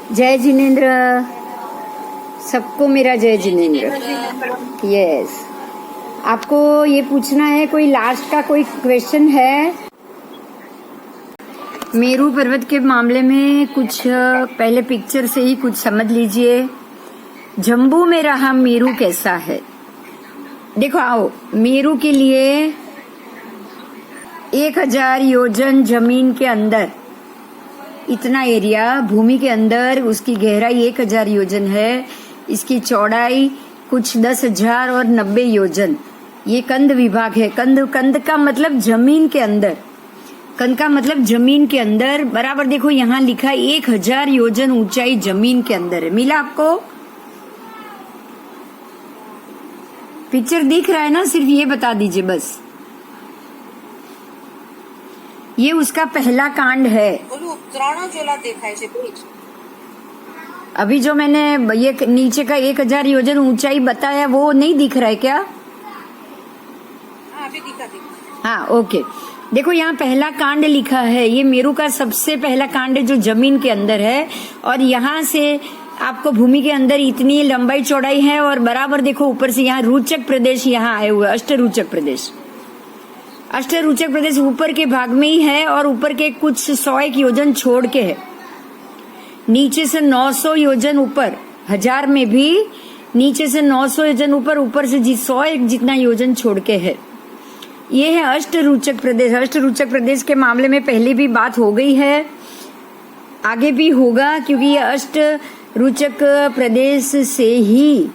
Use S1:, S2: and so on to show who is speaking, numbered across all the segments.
S1: जय जिनेन्द्र, सबको मेरा जय जिनेन्द्र। यस, आपको ये पूछना है, कोई लास्ट का कोई क्वेश्चन है? मेरू पर्वत के मामले में कुछ पहले पिक्चर से ही कुछ समझ लीजिए। जम्बू में रहा मेरू कैसा है। देखो आओ, मेरू के लिए 1000 योजन जमीन के अंदर, इतना एरिया भूमि के अंदर, उसकी गहराई 1000 योजन है, इसकी चौड़ाई कुछ 10,000 और 90 योजन। ये कंद विभाग है। कंद का मतलब जमीन के अंदर, कंद का मतलब जमीन के अंदर। बराबर देखो यहाँ लिखा 1000 योजन ऊंचाई जमीन के अंदर है। मिला आपको? पिक्चर दिख रहा है ना? सिर्फ ये बता दीजिए बस। ये उसका पहला कांड है। अभी जो मैंने ये नीचे का 1000 योजन ऊंचाई बताया वो नहीं दिख रहा है क्या?
S2: अभी दिखा।
S1: हाँ, ओके। देखो यहाँ पहला कांड लिखा है, ये मेरू का सबसे पहला कांड है जो जमीन के अंदर है। और यहाँ से आपको भूमि के अंदर इतनी लंबाई चौड़ाई है। और बराबर देखो ऊपर से यहाँ रोचक प्रदेश यहाँ आए हुए, अष्टरोचक प्रदेश। अष्टरोचक प्रदेश ऊपर के भाग में ही है और ऊपर के कुछ 100 योजन छोड़ के है। नीचे से 900 योजन ऊपर, 1000 में भी नीचे से 900 योजन ऊपर, ऊपर से 100 जितना योजन छोड़ के है। ये है अष्टरोचक प्रदेश। अष्टरोचक प्रदेश के मामले में पहले भी बात हो गई है, आगे भी होगा, क्योंकि ये अष्टरोचक प्रदेश से ही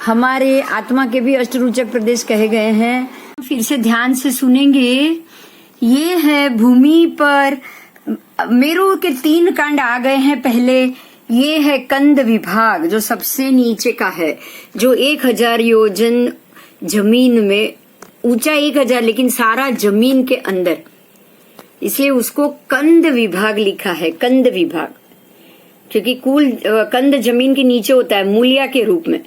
S1: हमारे आत्मा के भी अष्टरोचक प्रदेश कहे गए हैं। फिर से ध्यान से सुनेंगे। ये है भूमि पर मेरू के 3 कांड आ गए हैं पहले। ये है कंद विभाग जो सबसे नीचे का है, जो 1000 योजन जमीन में, ऊंचा 1000 लेकिन सारा जमीन के अंदर, इसलिए उसको कंद विभाग लिखा है। कंद विभाग, क्योंकि कुल कंद जमीन के नीचे होता है मूलिया के रूप में।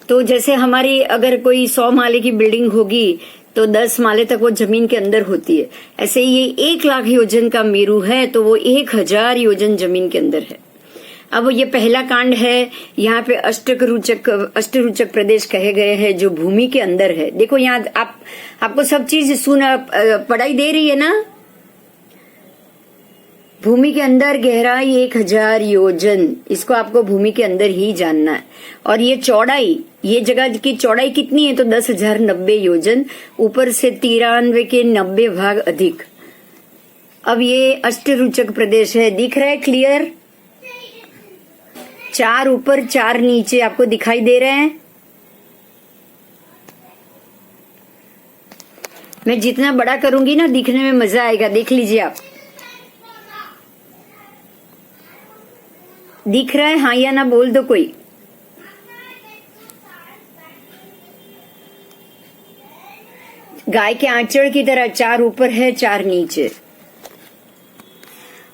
S1: तो जैसे हमारी अगर कोई 100 माले की बिल्डिंग होगी तो 10 माले तक वो जमीन के अंदर होती है। ऐसे ये 1,00,000 योजन का मेरू है तो वो 1000 योजन जमीन के अंदर है। अब ये पहला कांड है। यहाँ पे अष्टरोचक प्रदेश कहे गए हैं जो भूमि के अंदर है। देखो यहाँ आपको सब चीज पढ़ाई दे रही है ना। भूमि के अंदर गहराई 1000 योजन, इसको आपको भूमि के अंदर ही जानना है। और ये चौड़ाई, ये जगह की चौड़ाई कितनी है तो 10,090 योजन, ऊपर से 93 के 90 भाग अधिक। अब ये अष्टरोचक प्रदेश है, दिख रहा है क्लियर? 4 ऊपर 4 नीचे आपको दिखाई दे रहे हैं। मैं जितना बड़ा करूंगी ना दिखने में मजा आएगा। देख लीजिए आप, दिख रहा है? हाँ या ना बोल दो कोई। गाय के आंचड़ की तरह 4 ऊपर है 4 नीचे।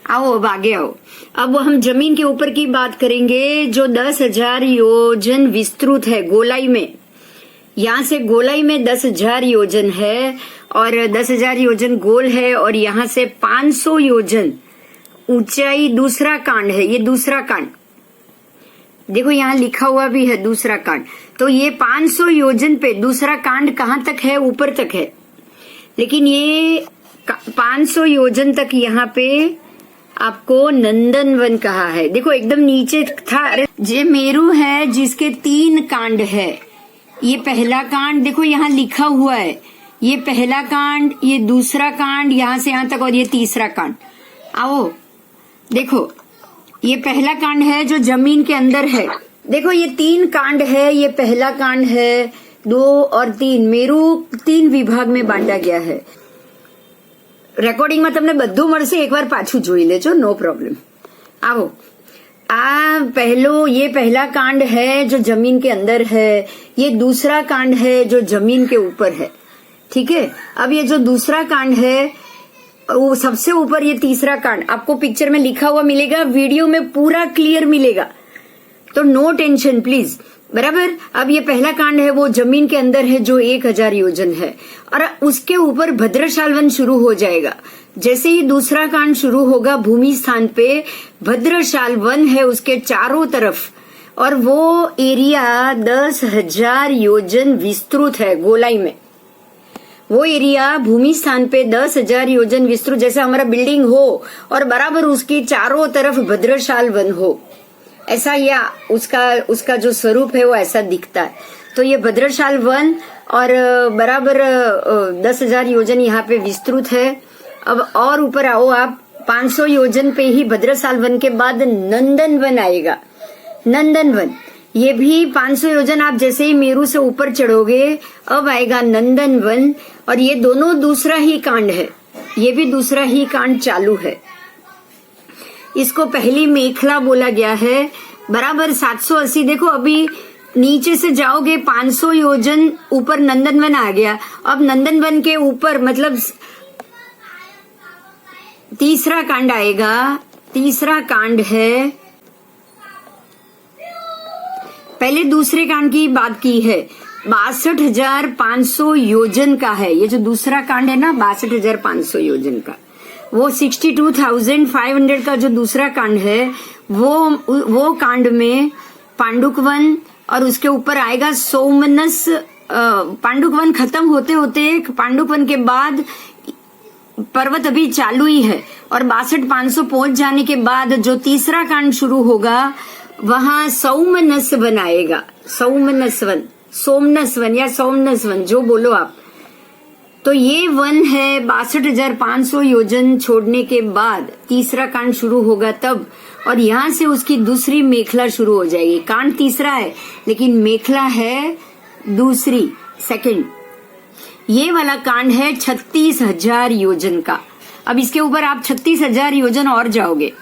S1: आओ अब आगे आओ। अब हम जमीन के ऊपर की बात करेंगे जो 10,000 योजन विस्तृत है गोलाई में। यहाँ से गोलाई में 10,000 योजन है और 10,000 योजन गोल है। और यहाँ से 500 योजन ऊंचाई दूसरा कांड है। ये दूसरा कांड देखो यहाँ लिखा हुआ भी है, दूसरा कांड। तो ये 500 योजन पे दूसरा कांड कहाँ तक है? ऊपर तक है। लेकिन ये 500 योजन तक यहाँ पे आपको नंदनवन कहा है। देखो एकदम नीचे था। ये मेरू है जिसके 3 कांड है। ये पहला कांड देखो यहाँ लिखा हुआ है, ये पहला कांड, ये दूसरा कांड, यहाँ से यहाँ तक, और ये तीसरा कांड। आओ देखो, ये पहला कांड है जो जमीन के अंदर है। देखो ये 3 कांड है। ये पहला कांड है, 2 और 3। मेरू 3 विभाग में बांटा गया है। રેકોર્ડિંગ માં તમને બધું મળશે, એકવાર પાછું જોઈ લેજો, નો પ્રોબ્લેમ। આવો, ये पहला कांड है जो जमीन के अंदर है। ये दूसरा कांड है जो जमीन के ऊपर है। ठीक है, अब ये जो दूसरा कांड है वो सबसे ऊपर, ये तीसरा कांड आपको पिक्चर में लिखा हुआ मिलेगा, वीडियो में पूरा क्लियर मिलेगा, तो नो टेंशन प्लीज। बराबर। अब ये पहला कांड है वो जमीन के अंदर है जो 1000 योजन है और उसके ऊपर भद्रशाल वन शुरू हो जाएगा। जैसे ही दूसरा कांड शुरू होगा, भूमि स्थान पे भद्रशाल वन है उसके चारों तरफ, और वो एरिया 10,000 योजन विस्तृत है गोलाई में। वो एरिया भूमि स्थान पे 10,000 योजन विस्तृत, जैसे हमारा बिल्डिंग हो और बराबर उसकी चारों तरफ भद्रशाल वन हो, ऐसा या उसका जो स्वरूप है वो ऐसा दिखता है। तो ये भद्रशाल वन और बराबर 10,000 योजन यहाँ पे विस्तृत है। अब और ऊपर आओ आप, 500 योजन पे ही भद्रशाल वन के बाद नंदन वन आएगा। नंदन वन ये भी 500 योजन, आप जैसे ही मेरू से ऊपर चढ़ोगे अब आएगा नंदन वन, और ये दोनों दूसरा ही कांड है, ये भी दूसरा ही कांड चालू है। इसको पहली मेखला बोला गया है। बराबर 780, देखो अभी नीचे से जाओगे 500 योजन ऊपर नंदनवन आ गया। अब नंदनवन के ऊपर मतलब तीसरा कांड आएगा। तीसरा कांड है, पहले दूसरे कांड की बात की है, 62,500 योजन का है। ये जो दूसरा कांड है ना 62,500 योजन का, वो 62,500 का जो दूसरा कांड है वो कांड में पांडुकवन और उसके ऊपर आएगा सोमनस। पांडुकवन खत्म होते होते पांडुकवन के बाद पर्वत अभी चालू ही है, और 62,500 पहुंच जाने के बाद जो तीसरा कांड शुरू होगा वहां सौमनस वन आएगा। सौमनस वन, सोमनस वन या सोमनस वन जो बोलो आप। तो ये वन है 62,500 योजन छोड़ने के बाद तीसरा कांड शुरू होगा तब, और यहां से उसकी दूसरी मेखला शुरू हो जाएगी। कांड तीसरा है लेकिन मेखला है दूसरी, सेकंड। ये वाला कांड है 36,000 योजन का। अब इसके ऊपर आप 36,000 योजन और जाओगे,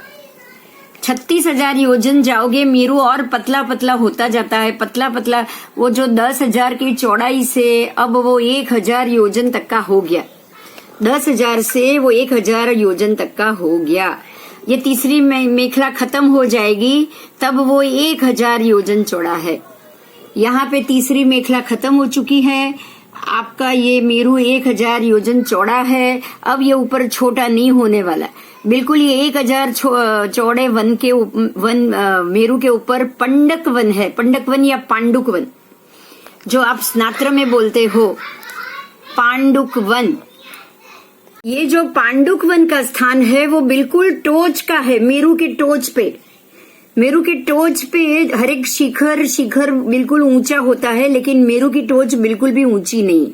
S1: 36,000 योजन जाओगे, मेरू और पतला पतला होता जाता है, पतला पतला। वो जो 10,000 की चौड़ाई से अब वो 1,000 योजन तक का हो गया। 10,000 से वो 1,000 योजन तक का हो गया। ये तीसरी मेखला खत्म हो जाएगी तब वो 1,000 योजन चौड़ा है। यहाँ पे तीसरी मेखला खत्म हो चुकी है, आपका ये मेरू 1,000 योजन चौड़ा है। अब ये ऊपर छोटा नहीं होने वाला, बिल्कुल ये 1,000 चौड़े वन के मेरू के ऊपर पंडक वन है। पंडक वन या पांडुक वन जो आप स्नात्र में बोलते हो, पांडुक वन। ये जो पांडुक वन का स्थान है वो बिल्कुल टोच का है, मेरू की टोच पे। मेरू की टोच पे हर एक शिखर बिल्कुल ऊंचा होता है, लेकिन मेरू की टोच बिल्कुल भी ऊंची नहीं।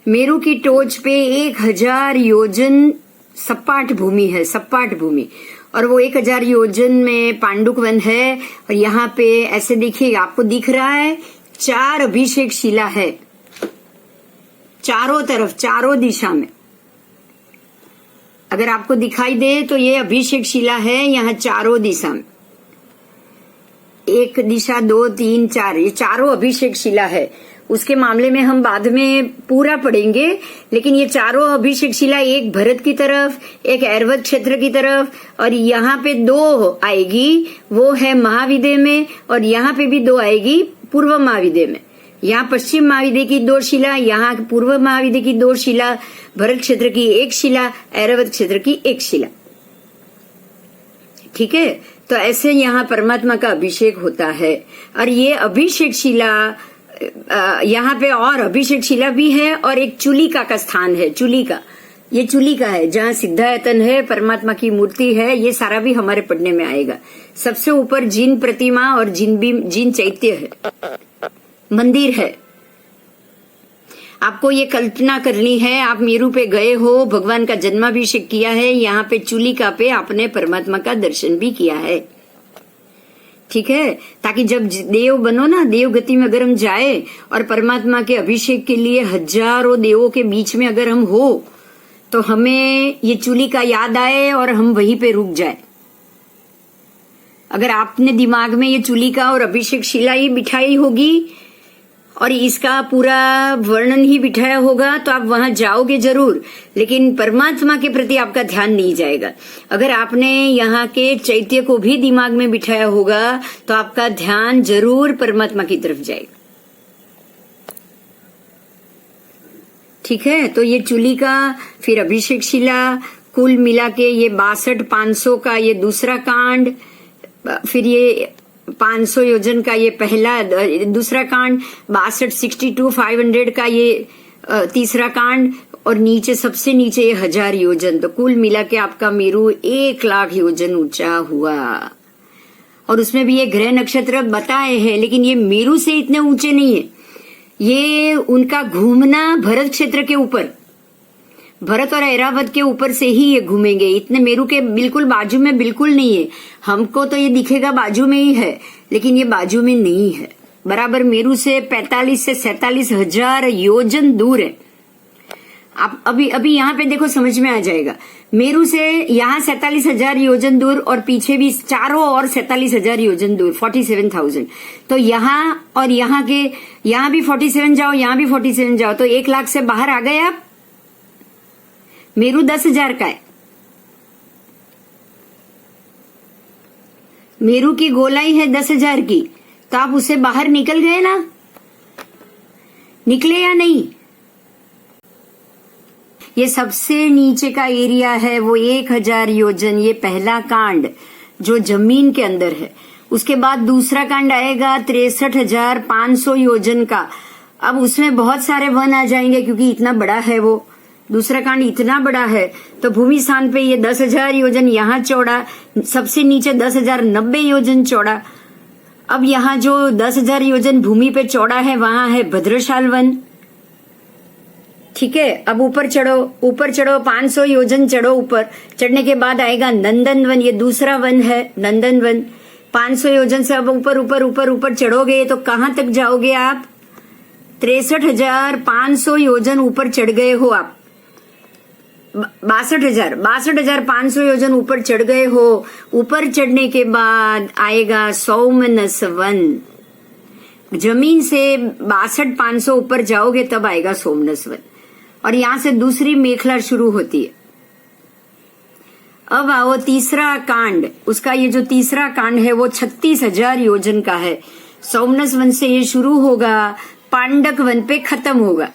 S1: मेरू की टोच पे 1,000 योजन सपाट भूमि है, सपाट भूमि, और वो 1,000 योजन में पांडुक वन है। और यहाँ पे ऐसे देखिए, आपको दिख रहा है 4 अभिषेक शिला है चारों तरफ, चारों दिशा में। अगर आपको दिखाई दे तो ये अभिषेक शिला है यहाँ चारों दिशा में, 1 दिशा 2 3 4, ये चारों अभिषेक शिला है। उसके मामले में हम बाद में पूरा पढ़ेंगे, लेकिन ये चारों अभिषेक शिला, एक भरत की तरफ, एक ऐरवत क्षेत्र की तरफ, और यहाँ पे 2 आएगी, वो है महाविदय में, और यहाँ पे भी 2 आएगी पूर्व महाविदय में। यहाँ पश्चिम महाविदय की 2 शिला, यहाँ पूर्व महाविदय की 2 शिला, भरत क्षेत्र की 1 शिला, ऐरावत क्षेत्र की 1 शिला। ठीक है, तो ऐसे यहाँ परमात्मा का अभिषेक होता है। और ये अभिषेक शिला, यहाँ पे और अभिषेक शिला भी है, और एक चुलिका का स्थान है। चुलिका, ये चुलिका है जहाँ सिद्धायतन है, परमात्मा की मूर्ति है। ये सारा भी हमारे पढ़ने में आएगा। सबसे ऊपर जिन प्रतिमा और जिन चैत्य है, मंदिर है। आपको ये कल्पना करनी है, आप मेरू पे गए हो, भगवान का जन्माभिषेक किया है, यहाँ पे चुलिका पे आपने परमात्मा का दर्शन भी किया है। ठीक है, ताकि जब देव बनो ना, देव गति में अगर हम जाए और परमात्मा के अभिषेक के लिए हजारों देवों के बीच में अगर हम हो, तो हमें ये चुलिका याद आए और हम वहीं पे रुक जाए। अगर आपने दिमाग में ये चुलिका और अभिषेक शिला ही बिठाई होगी और इसका पूरा वर्णन ही बिठाया होगा, तो आप वहां जाओगे जरूर, लेकिन परमात्मा के प्रति आपका ध्यान नहीं जाएगा। अगर आपने यहाँ के चैत्य को भी दिमाग में बिठाया होगा तो आपका ध्यान जरूर परमात्मा की तरफ जाएगा। ठीक है, तो ये चुलिका, फिर अभिषेक शिला, कुल मिला के ये 62,500 का ये दूसरा कांड, फिर ये 500 योजन का ये पहला दूसरा कांड, 62,500 का ये तीसरा कांड, और नीचे सबसे नीचे ये 1000 योजन। तो कुल मिला के आपका मेरू 1,00,000 योजन ऊंचा हुआ। और उसमें भी ये ग्रह नक्षत्र बताए हैं, लेकिन ये मेरू से इतने ऊंचे नहीं है। ये उनका घूमना भरत क्षेत्र के ऊपर, भरत और ऐरावत के ऊपर से ही ये घूमेंगे। इतने मेरू के बिल्कुल बाजू में बिल्कुल नहीं है। हमको तो ये दिखेगा बाजू में ही है, लेकिन ये बाजू में नहीं है। बराबर मेरू से 45 से 47,000 योजन दूर है। आप अभी यहाँ पे देखो, समझ में आ जाएगा। मेरू से यहाँ 47,000 योजन दूर, और पीछे भी चारों और 47,000 योजन दूर, 47,000। तो यहाँ और यहाँ के, यहाँ भी 47 जाओ, यहाँ भी 47 जाओ, तो 1,00,000 से बाहर आ गए आप। मेरू 10,000 का है। मेरू की गोलाई है 10,000 की, तो आप उससे बाहर निकल गए ना, निकले या नहीं। ये सबसे नीचे का एरिया है वो 1,000 योजन, ये पहला कांड जो जमीन के अंदर है। उसके बाद दूसरा कांड आएगा 63,500 योजन का। अब उसमें बहुत सारे वन आ जाएंगे, क्योंकि इतना बड़ा है वो दूसरा कांड, इतना बड़ा है। तो भूमि स्थान पे ये 10,000 योजन यहाँ चौड़ा, सबसे नीचे 10,090 योजन चौड़ा। अब यहाँ जो 10,000 योजन भूमि पे चौड़ा है, वहां है भद्रशाल वन। ठीक है, अब ऊपर चढ़ो 500 योजन चढ़ो ऊपर। चढ़ने के बाद आएगा नंदन वन, ये दूसरा वन है नंदन वन। 500 योजन से अब ऊपर ऊपर ऊपर ऊपर चढ़ोगे तो कहां तक जाओगे आप? 63,500 योजन ऊपर चढ़ गए हो आप। 62,500 योजन ऊपर चढ़ गए हो। ऊपर चढ़ने के बाद आएगा सोमनस वन। जमीन से 62,500 ऊपर जाओगे तब आएगा सोमनस वन, और यहां से दूसरी मेखला शुरू होती है। अब आओ तीसरा कांड। उसका ये जो तीसरा कांड है वो 36,000 योजन का है। सोमनस वन से ये शुरू होगा, पांडक वन पे खत्म होगा।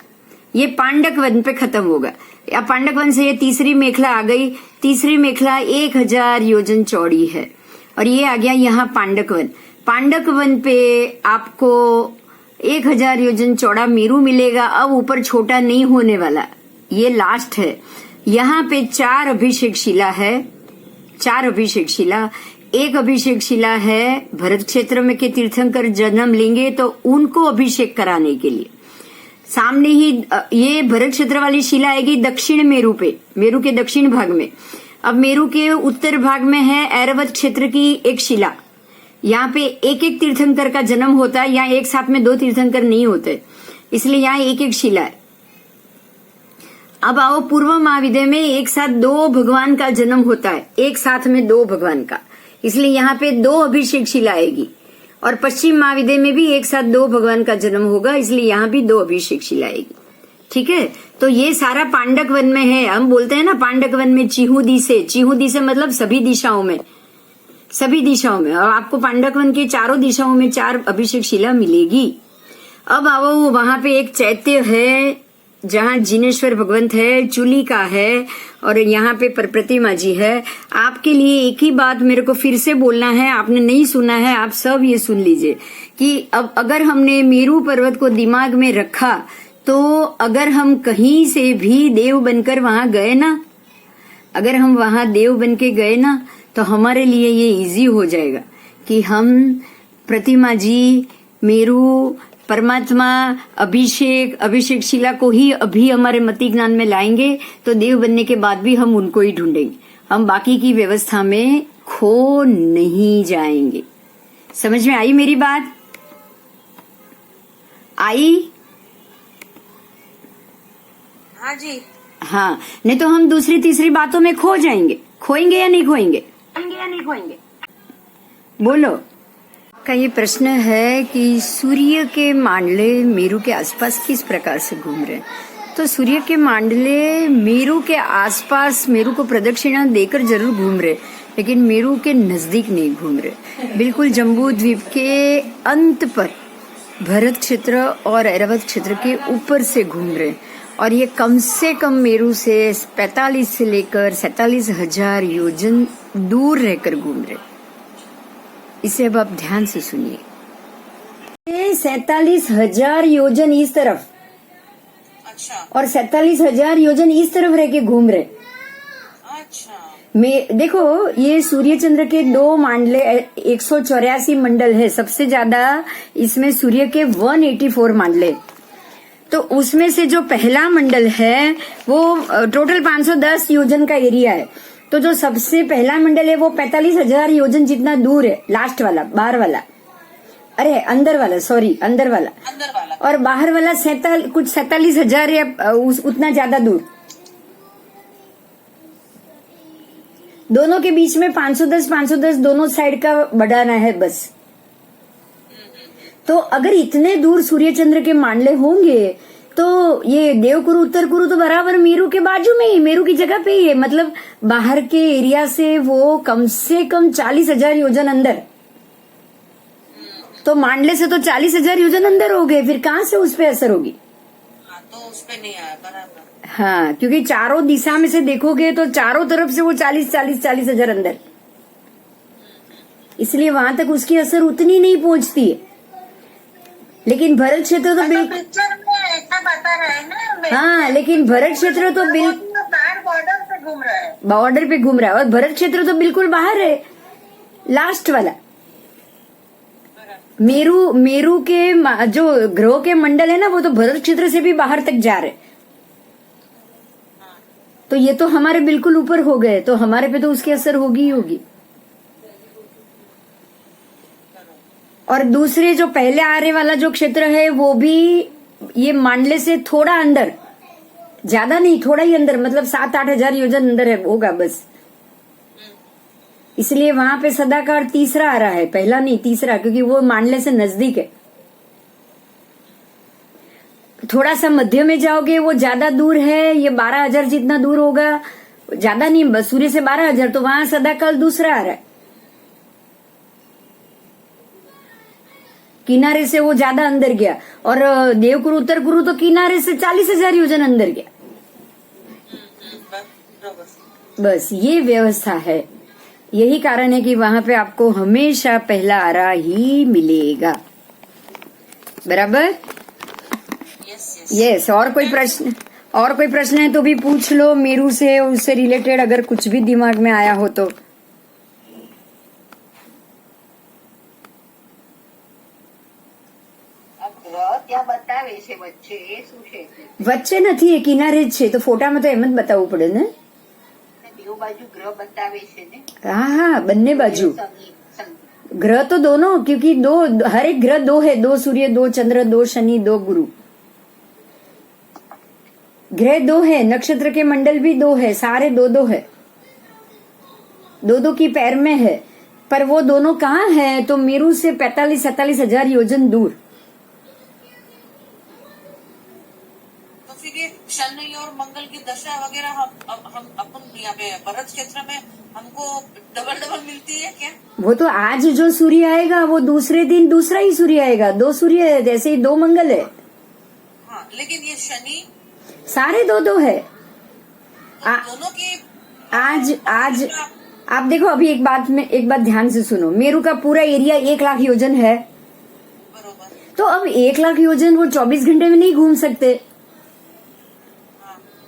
S1: ये पांडक वन पे खत्म होगा, या पांडक वन से ये तीसरी मेखला आ गई। तीसरी मेखला 1,000 योजन चौड़ी है, और ये आ गया यहाँ पांडक वन। पांडक वन पे आपको 1,000 योजन चौड़ा मेरू मिलेगा। अब ऊपर छोटा नहीं होने वाला, ये लास्ट है। यहाँ पे 4 अभिषेक शिला है, 4 अभिषेक शिला। एक अभिषेक शिला है भरत क्षेत्र में के तीर्थंकर जन्म लेंगे तो उनको अभिषेक कराने के लिए। सामने ही ये भरत क्षेत्र वाली शिला आएगी दक्षिण मेरू पे, मेरू के दक्षिण भाग में। अब मेरू के उत्तर भाग में है ऐरावत क्षेत्र की एक शिला। यहाँ पे एक एक तीर्थंकर का जन्म होता है, यहाँ एक साथ में 2 तीर्थंकर नहीं होते, इसलिए यहाँ एक एक शिला है। अब आओ पूर्व महाविद्य में एक साथ 2 भगवान का जन्म होता है, एक साथ में 2 भगवान का, इसलिए यहाँ पे 2 अभिषेक शिला आएगी। और पश्चिम महाविद्य में भी एक साथ 2 भगवान का जन्म होगा, इसलिए यहाँ भी 2 अभिषेक शिला आएगी। ठीक है, तो ये सारा पांडक वन में है। हम बोलते हैं ना पांडक वन में चिहुदी से मतलब सभी दिशाओं में, सभी दिशाओं में। और आपको पांडक वन के चारों दिशाओं में 4 अभिषेक शिला मिलेगी। अब आओ वहां पे एक चैत्य है जहाँ जिनेश्वर भगवंत है, चूली का है, और यहाँ पे प्रतिमा जी है। आपके लिए एक ही बात मेरे को फिर से बोलना है, आपने नहीं सुना है, आप सब ये सुन लीजिए कि अब अगर हमने मेरू पर्वत को दिमाग में रखा तो अगर हम कहीं से भी देव बनकर वहां गए ना, अगर हम वहां देव बन के गए ना, तो हमारे लिए ये इजी हो जाएगा कि हम प्रतिमा जी, मेरू, परमात्मा, अभिषेक शिला को ही अभी हमारे मति ज्ञान में लाएंगे, तो देव बनने के बाद भी हम उनको ही ढूंढेंगे। हम बाकी की व्यवस्था में खो नहीं जाएंगे। समझ में आई मेरी बात? आई?
S2: हाँ जी।
S1: हाँ, नहीं तो हम दूसरी तीसरी बातों में खो जाएंगे। खोएंगे या नहीं खोएंगे? बोलो। का ये प्रश्न है कि सूर्य के मांडले मेरू के आसपास किस प्रकार से घूम रहे हैं। तो सूर्य के मांडले मेरू के आसपास मेरू को प्रदक्षिणा देकर जरूर घूम रहे, लेकिन मेरू के नजदीक नहीं घूम रहे। बिल्कुल जम्बू द्वीप के अंत पर भरत क्षेत्र और ऐरावत क्षेत्र के ऊपर से घूम रहे, और ये कम से कम मेरू से 45 से लेकर 47,000 योजन दूर रहकर घूम रहे। इसे अब आप ध्यान से सुनिए। 47,000 योजन इस तरफ,
S2: अच्छा
S1: और 47,000 योजन इस तरफ रह के घूम रहे।
S2: अच्छा
S1: देखो ये सूर्य चंद्र के दो मांडले 184 मंडल है। सबसे ज्यादा इसमें सूर्य के 184 मांडले। तो उसमें से जो पहला मंडल है वो टोटल 510 योजन का एरिया है। तो जो सबसे पहला मंडल है वो 45,000 योजन जितना दूर है। लास्ट वाला, बाहर वाला, अरे अंदर वाला, सॉरी अंदर वाला, और बाहर वाला कुछ 47,000 या उतना ज्यादा दूर। दोनों के बीच में 510 दोनों साइड का बढ़ाना है बस। तो अगर इतने दूर सूर्य चंद्र के मांडले होंगे तो ये देवकुरु उत्तर कुरु तो बराबर मेरू के बाजू में ही, मेरू की जगह पे ही है। मतलब बाहर के एरिया से वो कम से कम 40,000 योजन अंदर। तो मांडले से तो 40,000 योजन अंदर हो गए, फिर कहाँ से उस पे असर होगी?
S2: तो उस पे नहीं आया बराबर।
S1: हाँ, क्योंकि चारों दिशा में से देखोगे तो चारों तरफ से वो 40,000 अंदर, इसलिए वहां तक उसकी असर उतनी नहीं पहुंचती है। लेकिन भरत क्षेत्र तो बिल्कुल,
S2: पिक्चर में ऐसा बता रहा है ना।
S1: हाँ, लेकिन भरत क्षेत्र तो बिल्कुल
S2: बॉर्डर पे घूम रहा है,
S1: बॉर्डर पे घूम रहा है, और भरत क्षेत्र तो बिल्कुल बाहर है, लास्ट वाला। मेरू के जो ग्रह के मंडल है ना वो तो भरत क्षेत्र से भी बाहर तक जा रहे। तो ये तो हमारे बिल्कुल ऊपर हो गए, तो हमारे पे तो उसकी असर होगी ही होगी। और दूसरे जो पहले आरे वाला जो क्षेत्र है वो भी ये मांडले से थोड़ा अंदर, ज्यादा नहीं, थोड़ा ही अंदर, मतलब 7-8 हजार योजन अंदर है होगा बस। इसलिए वहां पे सदाकार तीसरा आ रहा है, पहला नहीं तीसरा, क्योंकि वो मांडले से नजदीक है। थोड़ा सा मध्य में जाओगे वो ज्यादा दूर है, ये 12,000 जितना दूर होगा, ज्यादा नहीं, बस सूर्य से 12,000, तो वहां सदाकाल दूसरा आ रहा है। किनारे से वो ज्यादा अंदर गया, और देवकुरु उत्तर कुरु तो किनारे से 40,000 योजन अंदर गया। बस ये व्यवस्था है, यही कारण है कि वहां पे आपको हमेशा पहला आरा ही मिलेगा, बराबर। यस। और कोई प्रश्न है तो भी पूछ लो मेरू से, उससे रिलेटेड अगर कुछ भी दिमाग में आया हो तो। વચ્ચે નથી, એ કિનારે જ છે, તો ફોટામાં તો એમ જ બતાવવું પડે ને।
S2: બાજુ ગ્રહ બતાવે છે ને।
S1: हाँ, બંને बाजू ग्रह तो दोनों, क्योंकि हर एक ग्रह दो है, 2 सूर्य, 2 चंद्र, 2 शनि, 2 गुरु। ग्रह 2 है, नक्षत्र के मंडल भी 2 है, सारे 2 है, 2 की पैर में है। पर वो दोनों कहाँ है? तो मेरू से 45-47 हजार योजन दूर।
S2: तो फिर ये शनि और मंगल की दशा वगैरह हम अपन यहाँ पे भरत क्षेत्र में हमको डबल मिलती है क्या?
S1: वो तो आज जो सूर्य आएगा वो दूसरे दिन दूसरा ही सूर्य आएगा। 2 सूर्य है, जैसे ही 2 मंगल है।
S2: हाँ, लेकिन ये शनि
S1: सारे 2 है।
S2: दोनों की
S1: आज आप देखो, अभी एक बात ध्यान से सुनो। मेरू का पूरा एरिया 1 लाख योजन है,
S2: बरोबर।
S1: तो अब 1 लाख योजन वो 24 घंटे में नहीं घूम सकते,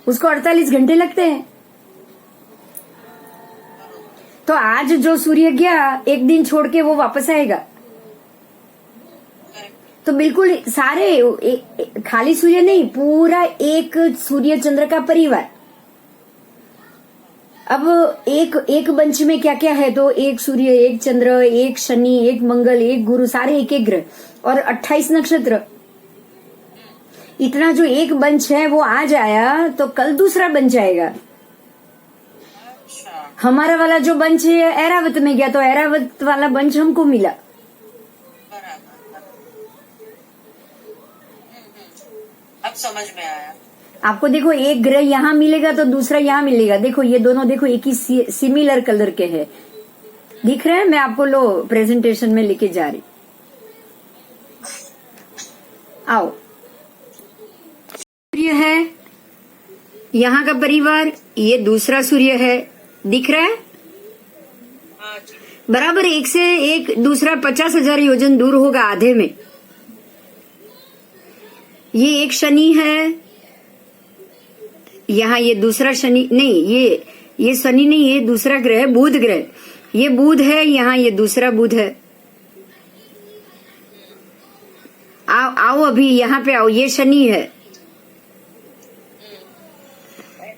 S1: उसको 48 घंटे लगते हैं। तो आज जो सूर्य गया, एक दिन छोड़ के वो वापस आएगा। तो बिल्कुल सारे खाली सूर्य नहीं, पूरा एक सूर्य चंद्र का परिवार। अब एक बंच में क्या क्या है? तो 1 सूर्य, 1 चंद्र, 1 शनि, 1 मंगल, 1 गुरु, सारे एक ग्रह, और 28 नक्षत्र। इतना जो एक बंच है वो आज आया, तो कल दूसरा बंच आएगा। हमारा वाला जो बंच है ऐरावत में गया, तो ऐरावत वाला बंच हमको मिला।
S2: अब समझ में आया।
S1: आपको देखो, एक ग्रह यहाँ मिलेगा तो दूसरा यहाँ मिलेगा। देखो ये दोनों, देखो एक ही सिमिलर कलर के हैं, दिख रहे हैं? मैं आपको लो प्रेजेंटेशन में लेके जा रही। आओ, सूर्य है यहाँ का परिवार, ये दूसरा सूर्य है, दिख रहा है
S2: हाँ जी।
S1: बराबर एक से एक, दूसरा 50,000 योजन दूर होगा आधे में। ये एक शनि है, यहाँ ये दूसरा शनि नहीं, ये शनि नहीं, ये दूसरा ग्रह है, बुध ग्रह। ये बुध है, यहाँ ये दूसरा बुध है। आओ अभी यहाँ पे आओ, ये शनि है।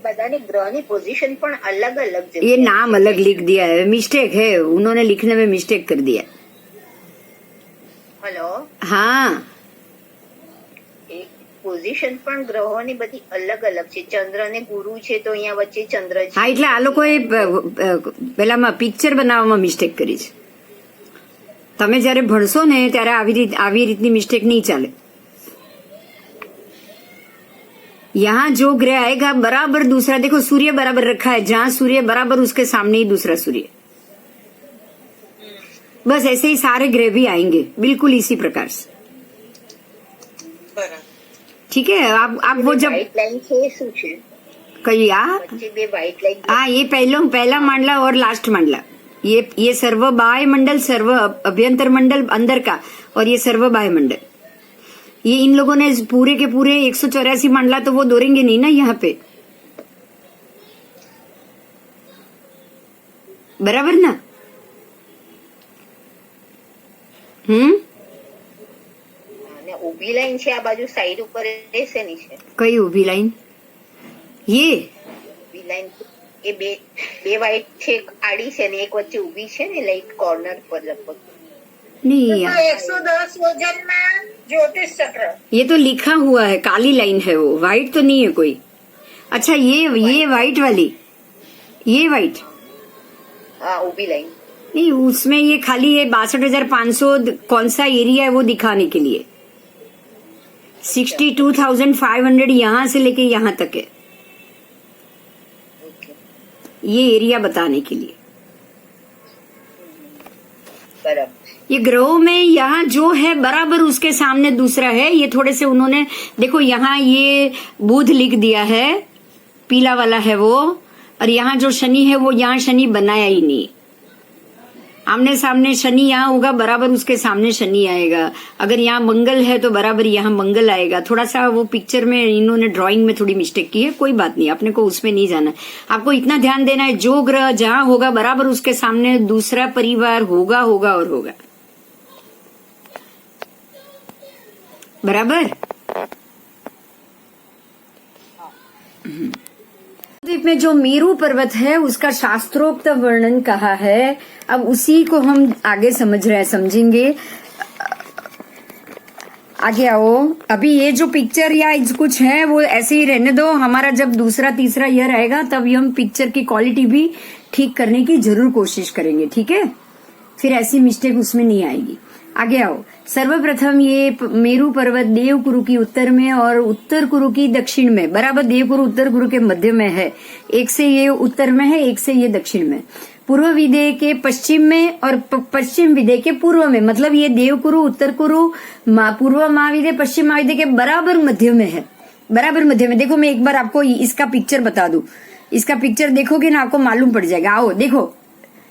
S3: બધાની ગ્રહની પોઝિશન પણ અલગ અલગ છે.
S1: ये नाम अलग लिख दिया है, मिस्टेक है, उन्होंने लिखने में मिस्टेक कर दिया।
S3: હેલો,
S1: हाँ
S3: પોઝિશન પણ ગ્રહોની બધી અલગ અલગ છે. ચંદ્ર ને ગુરુ છે તો અહીંયા વચ્ચે ચંદ્ર છે.
S1: હા, એટલે આ લોકોએ પેલામાં પિક્ચર બનાવવામાં મિસ્ટેક કરી છે। તમે જયારે ભણશો ને ત્યારે આવી રીતની મિસ્ટેક નહીં ચાલે। यहाँ जो ग्रह आएगा बराबर दूसरा, देखो सूर्य बराबर रखा है, जहाँ सूर्य बराबर उसके सामने ही दूसरा सूर्य। बस ऐसे ही सारे ग्रह भी आएंगे बिल्कुल इसी प्रकार से।
S2: बराबर।
S1: ठीक है, आप वो जब
S3: વ્હાઇટ લાઈન છે શું છે?
S1: कही
S3: વચ્ચે બે વ્હાઇટ લાઈન.
S1: हाँ, ये पहला मंडला और लास्ट मंडला, ये सर्व बाह्य मंडल, सर्व अभ्यंतर मंडल अंदर का, और ये सर्व बाह्य मंडल। ये इन लोगों ने पूरे के पूरे 184 मंडला तो वो दौड़ेंगे नहीं ना यहाँ पे, बराबर ना?
S3: અને ઊભી લાઈન છે આ બાજુ સાઈડ ઉપર એ શેની છે?
S1: कई उभी लाइन, ये
S3: ઊભી લાઈન એ બે વ્હાઇટ છે, એક આડી છે ને એક વચ્ચે ઊભી છે ને, લાઈક કોર્નર પર લગભગ.
S1: नहीं यार,
S3: 110 વજનમાં જ્યોતિષ ચક્ર.
S1: ये तो लिखा हुआ है, काली लाइन है वो, व्हाइट तो नहीं है कोई। अच्छा, ये व्हाइट वाली, ये व्हाइट
S3: હા, ઊભી લાઈન.
S1: नहीं, उसमें ये खाली ये 62,500 कौन सा एरिया है वो दिखाने के लिए। 62,500 यहाँ से लेके यहाँ तक है,
S3: ઓકે,
S1: ये एरिया बताने के लिए।
S3: બરાબર.
S1: ये ग्रहों में यहाँ जो है बराबर उसके सामने दूसरा है। ये थोड़े से उन्होंने देखो, यहाँ ये बुध लिख दिया है, पीला वाला है वो, और यहाँ जो शनि है वो यहाँ शनि बनाया ही नहीं। आमने सामने शनि यहाँ होगा, बराबर उसके सामने शनि आएगा। अगर यहाँ मंगल है तो बराबर यहाँ मंगल आएगा। थोड़ा सा वो पिक्चर में इन्होंने ड्राइंग में थोड़ी मिस्टेक की है, कोई बात नहीं, अपने को उसमें नहीं जाना। आपको इतना ध्यान देना है, जो ग्रह जहाँ होगा बराबर उसके सामने दूसरा परिवार होगा और होगा, बराबर। द्वीप में जो मेरू पर्वत है उसका शास्त्रोक्त वर्णन कहा है। अब उसी को हम आगे समझेंगे। आगे आओ, अभी ये जो पिक्चर या कुछ है वो ऐसे ही रहने दो। हमारा जब दूसरा तीसरा ईयर आएगा तब हम पिक्चर की क्वालिटी भी ठीक करने की जरूर कोशिश करेंगे, ठीक है? फिर ऐसी मिस्टेक उसमें नहीं आएगी। आगे आओ, सर्वप्रथम ये मेरू पर्वत देवकुरु की उत्तर में और उत्तर कुरु की दक्षिण में, बराबर देवकुरु उत्तर कुरु के मध्य में है। एक से ये उत्तर में है, एक से ये दक्षिण में। पूर्व विदय के पश्चिम में और पश्चिम विदय के पूर्व में, मतलब ये देवकुरु उत्तर कुरु पूर्व महाविदय पश्चिम महाविदय के बराबर मध्य में है, बराबर मध्य में। देखो, मैं एक बार आपको इसका पिक्चर बता दूं, इसका पिक्चर देखोगे ना आपको मालूम पड़ जाएगा। आओ देखो,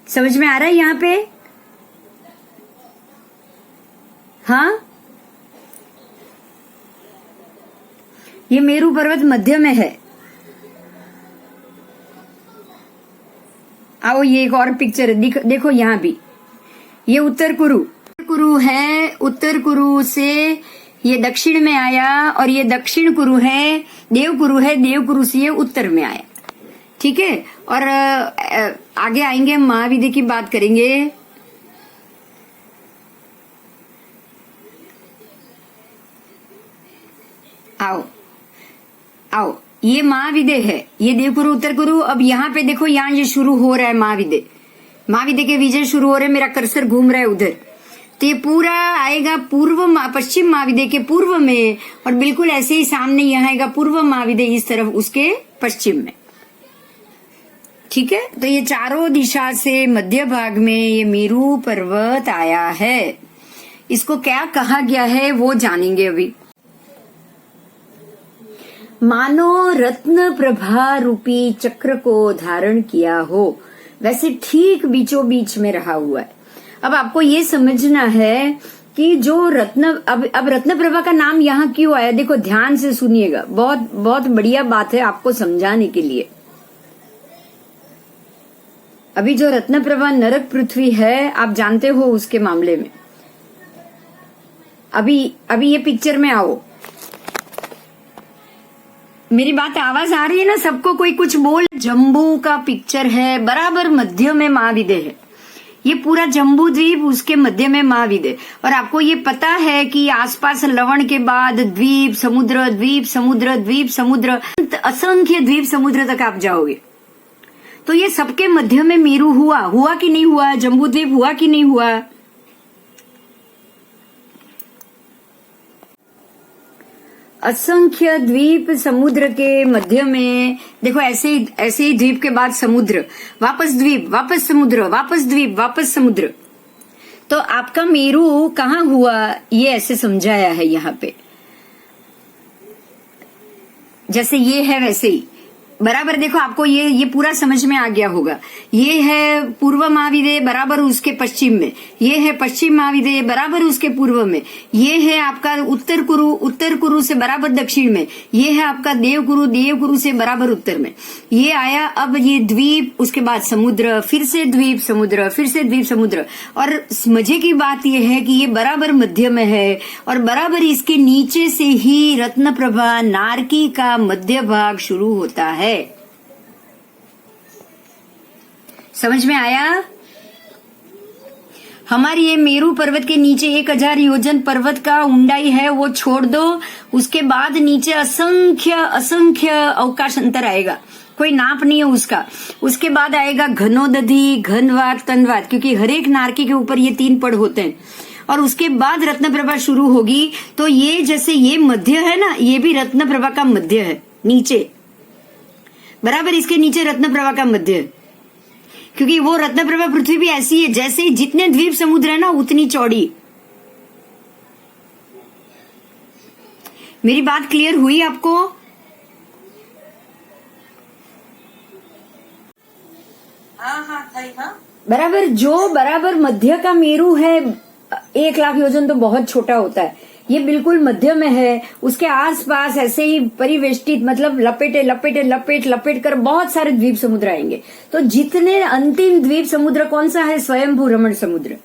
S1: समझ में आ रहा है यहाँ पे? हाँ, ये मेरू पर्वत मध्य में है। आओ, ये एक और पिक्चर देखो यहाँ भी, ये उत्तर कुरु है, उत्तर कुरु से ये दक्षिण में आया, और ये दक्षिण कुरु है, देवकुरु से ये उत्तर में आया, ठीक है? और आगे आएंगे, महाविद्य की बात करेंगे। आओ, ये महाविदय है, ये देवकुरु उत्तर कुरु। अब यहाँ पे देखो, यहाँ ये शुरू हो रहा है महाविदय के विजय शुरू हो रहे हैं। मेरा कर्सर घूम रहा है उधर, तो ये पूरा आएगा पश्चिम महाविदय के पूर्व में, और बिल्कुल ऐसे ही सामने यहाँ आएगा पूर्व महाविदय इस तरफ उसके पश्चिम में, ठीक है? तो ये चारों दिशा से मध्य भाग में ये मेरू पर्वत आया है। इसको क्या कहा गया है वो जानेंगे अभी। मानो रत्न प्रभा रूपी चक्र को धारण किया हो, वैसे ठीक बीचों बीच में रहा हुआ है। अब आपको ये समझना है कि जो रत्न अब रत्न प्रभा का नाम यहाँ क्यों आया, देखो ध्यान से सुनिएगा, बहुत बहुत बढ़िया बात है आपको समझाने के लिए। अभी जो रत्न प्रभा नरक पृथ्वी है, आप जानते हो उसके मामले में। अभी ये पिक्चर में आओ, मेरी बात आवाज आ रही है ना सबको? कोई कुछ बोल। जम्बू का पिक्चर है, बराबर मध्य में महाविदय है। ये पूरा जम्बू द्वीप, उसके मध्य में महाविदय। और आपको ये पता है कि आसपास लवण के बाद द्वीप समुद्र, द्वीप समुद्र, द्वीप समुद्र, असंख्य द्वीप समुद्र तक आप जाओगे। तो ये सबके मध्य में मेरू हुआ कि नहीं हुआ? जम्बू द्वीप हुआ कि नहीं हुआ? असंख्य द्वीप समुद्र के मध्य में देखो, ऐसे ही द्वीप के बाद समुद्र, वापस द्वीप, वापस समुद्र, वापस द्वीप, वापस समुद्र। तो आपका मेरू कहाँ हुआ, ये ऐसे समझाया है यहाँ पे। जैसे ये है वैसे ही बराबर। देखो आपको ये पूरा समझ में आ गया होगा। ये है पूर्व महाविदय, बराबर उसके पश्चिम में। ये है पश्चिम महाविदय, बराबर उसके पूर्व में। ये है आपका उत्तर कुरु से बराबर दक्षिण में। ये है आपका देवकुरु से बराबर उत्तर में। ये आया अब ये द्वीप, उसके बाद समुद्र, फिर से द्वीप समुद्र, फिर से द्वीप समुद्र। और मजे की बात यह है कि ये बराबर मध्य में है और बराबर इसके नीचे से ही रत्न प्रभा नारकी का मध्य भाग शुरू होता है। समझ में आया? हमारी ये मेरू पर्वत के नीचे 1000 योजन पर्वत का ऊंचाई है, वो छोड़ दो। उसके बाद नीचे असंख्य अवकाश अंतर आएगा, कोई नाप नहीं है उसका। उसके बाद आएगा घनोदधि, घनवात, तनवात, क्योंकि हर एक नारकी के ऊपर ये 3 पड़ होते हैं। और उसके बाद रत्न प्रभा शुरू होगी। तो ये जैसे ये मध्य है ना, ये भी रत्न प्रभा का मध्य है नीचे, बराबर इसके नीचे रत्न प्रभा का मध्य है। क्योंकि वो रत्न प्रभा पृथ्वी भी ऐसी है, जैसे ही जितने द्वीप समुद्र है ना उतनी चौड़ी। मेरी बात क्लियर हुई आपको?
S2: हाँ थी, हाँ
S1: बराबर। जो बराबर मध्य का मेरू है, 1 लाख योजन तो बहुत छोटा होता है, ये बिल्कुल मध्य में है। उसके आसपास ऐसे ही परिवेष्टित, मतलब लपेट कर बहुत सारे द्वीप समुद्र आएंगे। तो जितने अंतिम द्वीप समुद्र कौन सा है? स्वयंभू रमण समुद्र।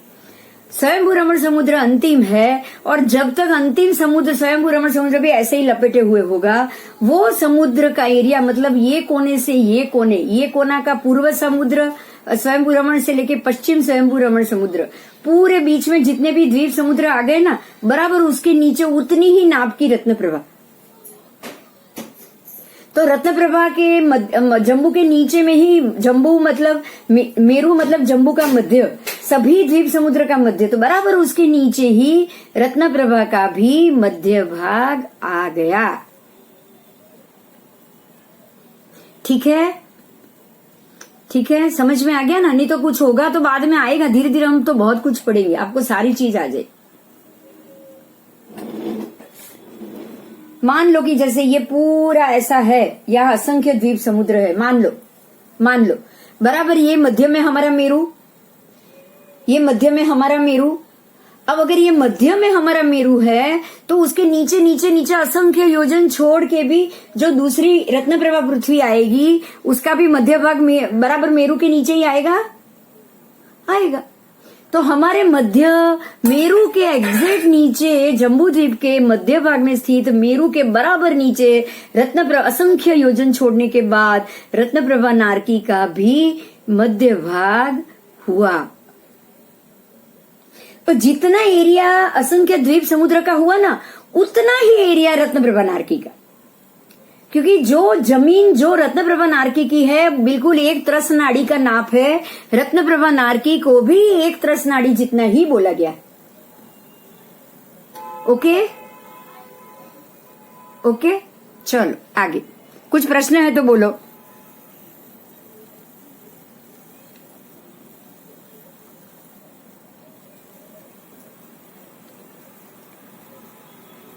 S1: स्वयंभू रमण समुद्र अंतिम है। और जब तक अंतिम समुद्र स्वयंभू रमण समुद्र भी ऐसे ही लपेटे हुए होगा, वो समुद्र का एरिया, मतलब ये कोने से ये कोने, ये कोना का पूर्व समुद्र स्वयंभू रमण से लेके पश्चिम स्वयंभू रमण समुद्र, पूरे बीच में जितने भी द्वीप समुद्र आ गए ना, बराबर उसके नीचे उतनी ही नाप की रत्न प्रभा। तो रत्न प्रभा के जम्बू के नीचे में ही, जम्बू मतलब मेरू मतलब जम्बू का मध्य, सभी द्वीप समुद्र का मध्य, तो बराबर उसके नीचे ही रत्न प्रभा का भी मध्य भाग आ गया। ठीक है, ठीक है, समझ में आ गया ना? नहीं तो कुछ होगा तो बाद में आएगा, धीरे धीरे हम तो बहुत कुछ पढ़ेंगे, आपको सारी चीज आ जाए। मान लो कि जैसे ये पूरा ऐसा है, यहाँ असंख्य द्वीप समुद्र है, मान लो बराबर ये मध्य में हमारा मेरू, ये मध्य में हमारा मेरू। अब अगर ये मध्य में हमारा मेरू है तो उसके नीचे नीचे नीचे असंख्य योजन छोड़ के भी जो दूसरी रत्न प्रभा पृथ्वी आएगी, उसका भी मध्य भाग बराबर मेरू के नीचे ही आएगा। तो हमारे मध्य मेरू के एग्जैक्ट नीचे, जम्बू द्वीप के मध्य भाग में स्थित मेरू के बराबर नीचे रत्न प्रभा, असंख्य योजन छोड़ने के बाद रत्न प्रभा नारकी का भी मध्य भाग हुआ। तो जितना एरिया असंख्य द्वीप समुद्र का हुआ ना, उतना ही एरिया रत्न प्रभा नारकी का। क्योंकि जो जमीन जो रत्न प्रभा नारकी की है, बिल्कुल 1 त्रस नाड़ी का नाप है। रत्न प्रभा नारकी को भी 1 त्रस नाड़ी जितना ही बोला गया। ओके, चलो आगे। कुछ प्रश्न है तो बोलो।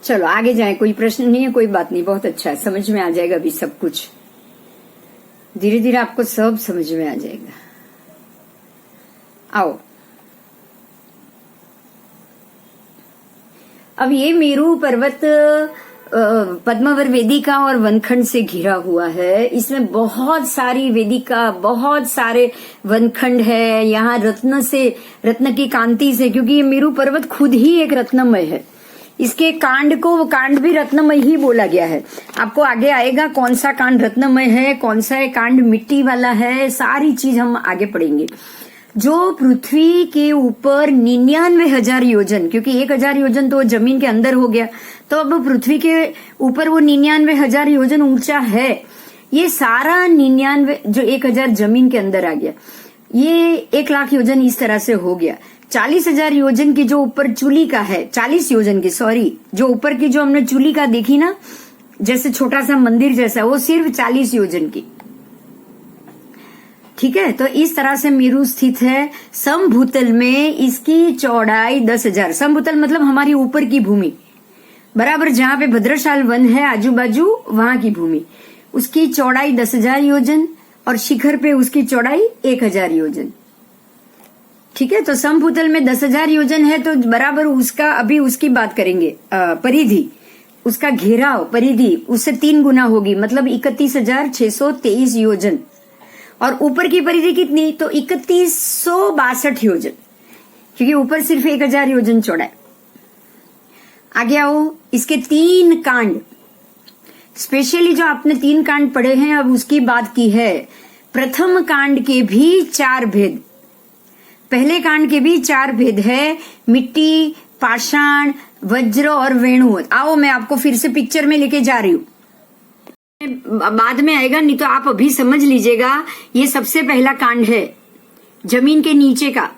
S1: चलो आगे जाए, कोई प्रश्न नहीं है, कोई बात नहीं, बहुत अच्छा है, समझ में आ जाएगा अभी सब कुछ, धीरे धीरे आपको सब समझ में आ जाएगा। आओ, अब ये मेरू पर्वत पद्मावर वेदिका और वनखंड से घिरा हुआ है। इसमें बहुत सारी वेदिका, बहुत सारे वनखंड है। यहाँ रत्न की कांति से, क्योंकि ये मेरू पर्वत खुद ही एक रत्नमय है, इसके कांड को, वो कांड भी रत्नमय ही बोला गया है। आपको आगे आएगा कौन सा कांड रत्नमय है, कौन सा कांड मिट्टी वाला है, सारी चीज हम आगे पढ़ेंगे। जो पृथ्वी के ऊपर 99,000 योजन, क्योंकि 1,000 योजन तो जमीन के अंदर हो गया, तो अब पृथ्वी के ऊपर वो 99,000 योजन ऊंचा है। ये सारा 99 जो 1,000 जमीन के अंदर आ गया, ये 1,00,000 योजन इस तरह से हो गया। 40,000 योजन की जो ऊपर चूली का है, 40 योजन की, सॉरी, जो ऊपर की जो हमने चूली का देखी ना, जैसे छोटा सा मंदिर जैसा, वो सिर्फ 40 योजन की। ठीक है, तो इस तरह से मेरू स्थित है। समभूतल में इसकी चौड़ाई 10,000, समभूतल मतलब हमारी ऊपर की भूमि, बराबर जहां पे भद्रशाल वन है आजू बाजू, वहां की भूमि, उसकी चौड़ाई 10,000 योजन और शिखर पे उसकी चौड़ाई 1,000 योजन। ठीक है, तो समभूतल में 10,000 योजन है, तो बराबर उसका, अभी उसकी बात करेंगे, परिधि, उसका घेराव, परिधि उससे 3 गुना होगी, मतलब 31,623 योजन। और ऊपर की परिधि कितनी, तो 3162 योजन, क्योंकि ऊपर सिर्फ 1,000 योजन चौड़ा है। आगे आओ, इसके 3 कांड, स्पेशली जो आपने 3 कांड पढ़े हैं, अब उसकी बात की है। प्रथम कांड के भी 4 भेद, पहले कांड के भी 4 भेद है, मिट्टी, पाषाण, वज्र और वेणु। आओ, मैं आपको फिर से पिक्चर में लेके जा रही हूं, बाद में आएगा, नहीं तो आप अभी समझ लीजिएगा। ये सबसे पहला कांड है जमीन के नीचे का।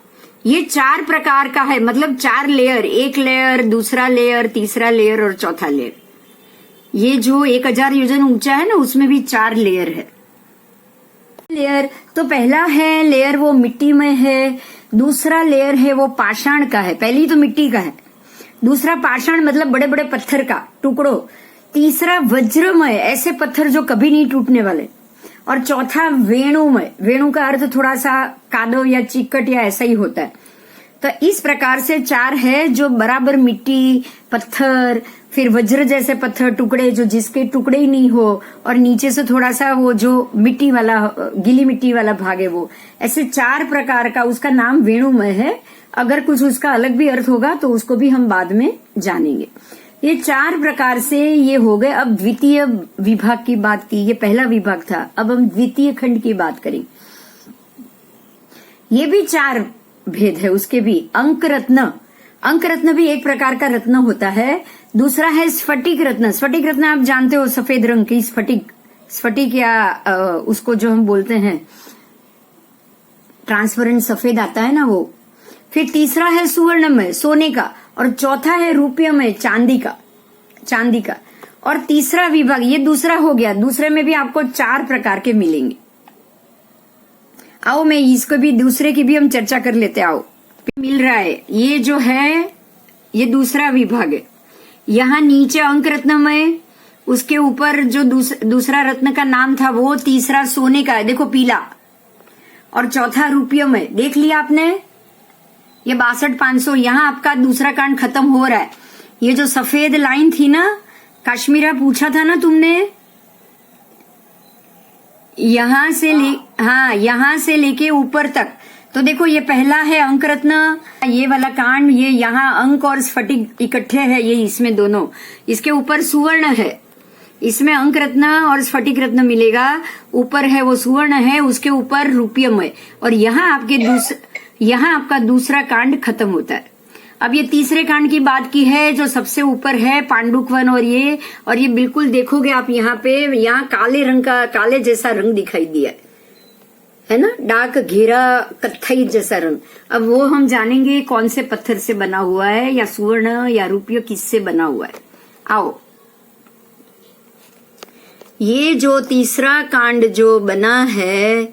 S1: ये 4 प्रकार का है, मतलब 4 लेयर, एक लेयर, दूसरा लेयर, तीसरा लेयर और चौथा लेयर। ये जो 1,000 योजन ऊंचा है ना, उसमें भी 4 लेयर है। लेयर तो पहला है लेयर वो मिट्टी में है, दूसरा लेयर है वो पाषाण का है, पहली तो मिट्टी का है, दूसरा पाषाण मतलब बड़े बड़े पत्थर का टुकड़ों, तीसरा वज्रमय, ऐसे पत्थर जो कभी नहीं टूटने वाले, और चौथा वेणुमय। वेणु का अर्थ थोड़ा सा कादव या चिकट या ऐसा ही होता है। तो इस प्रकार से 4 है, जो बराबर मिट्टी, पत्थर, फिर वज्र जैसे पत्थर टुकड़े, जो जिसके टुकड़े ही नहीं हो, और नीचे से थोड़ा सा वो जो मिट्टी वाला, गीली मिट्टी वाला भाग है, वो ऐसे 4 प्रकार का, उसका नाम वेणुमय है। अगर कुछ उसका अलग भी अर्थ होगा तो उसको भी हम बाद में जानेंगे। ये 4 प्रकार से ये हो गए। अब द्वितीय विभाग की बात की, ये पहला विभाग था, अब हम द्वितीय खंड की बात करें। ये भी 4 भेद है, उसके भी। अंक रत्न, अंक रत्न भी एक प्रकार का रत्न होता है। दूसरा है स्फटिक रत्न। स्फटिक रत्न आप जानते हो, सफेद रंग की स्फटिक, स्फटिक या उसको जो हम बोलते हैं ट्रांसपेरेंट सफेद आता है ना, वो। फिर तीसरा है सुवर्णमय, सोने का, और चौथा है रूपयमय, चांदी का, चांदी का। और तीसरा विभाग, ये दूसरा हो गया, दूसरे में भी आपको 4 प्रकार के मिलेंगे। आओ, मैं इसको भी, दूसरे की भी हम चर्चा कर लेते। आओ, मिल रहा है, ये जो है ये दूसरा विभाग है। यहाँ नीचे अंक रत्नमय, उसके ऊपर जो दूसरा रत्न का नाम था वो तीसरा सोने का है, देखो पीला, और चौथा रूपयमय, देख लिया आपने, ये 62,500। यहाँ आपका दूसरा कांड खत्म हो रहा है। ये जो सफेद लाइन थी ना, काश्मीरा पूछा था ना तुमने, यहाँ से लेके ऊपर तक, तो देखो ये पहला है अंक रत्न, ये वाला कांड, ये यहाँ अंक और स्फटिक इकट्ठे है, ये इसमें दोनों, इसके ऊपर सुवर्ण है, इसमें अंक रत्न और स्फटिक रत्न मिलेगा, ऊपर है वो सुवर्ण है, उसके ऊपर रूपयमय, और यहाँ आपका दूसरा कांड खत्म होता है। अब ये तीसरे कांड की बात की है, जो सबसे ऊपर है पांडुक वन, और ये बिल्कुल देखोगे आप यहाँ पे, यहाँ काले रंग का, काले जैसा रंग दिखाई दिया है ना, डार्क घेरा कत्थई जैसा रंग। अब वो हम जानेंगे कौन से पत्थर से बना हुआ है, या सुवर्ण या रूपय किससे बना हुआ है। आओ, ये जो तीसरा कांड जो बना है,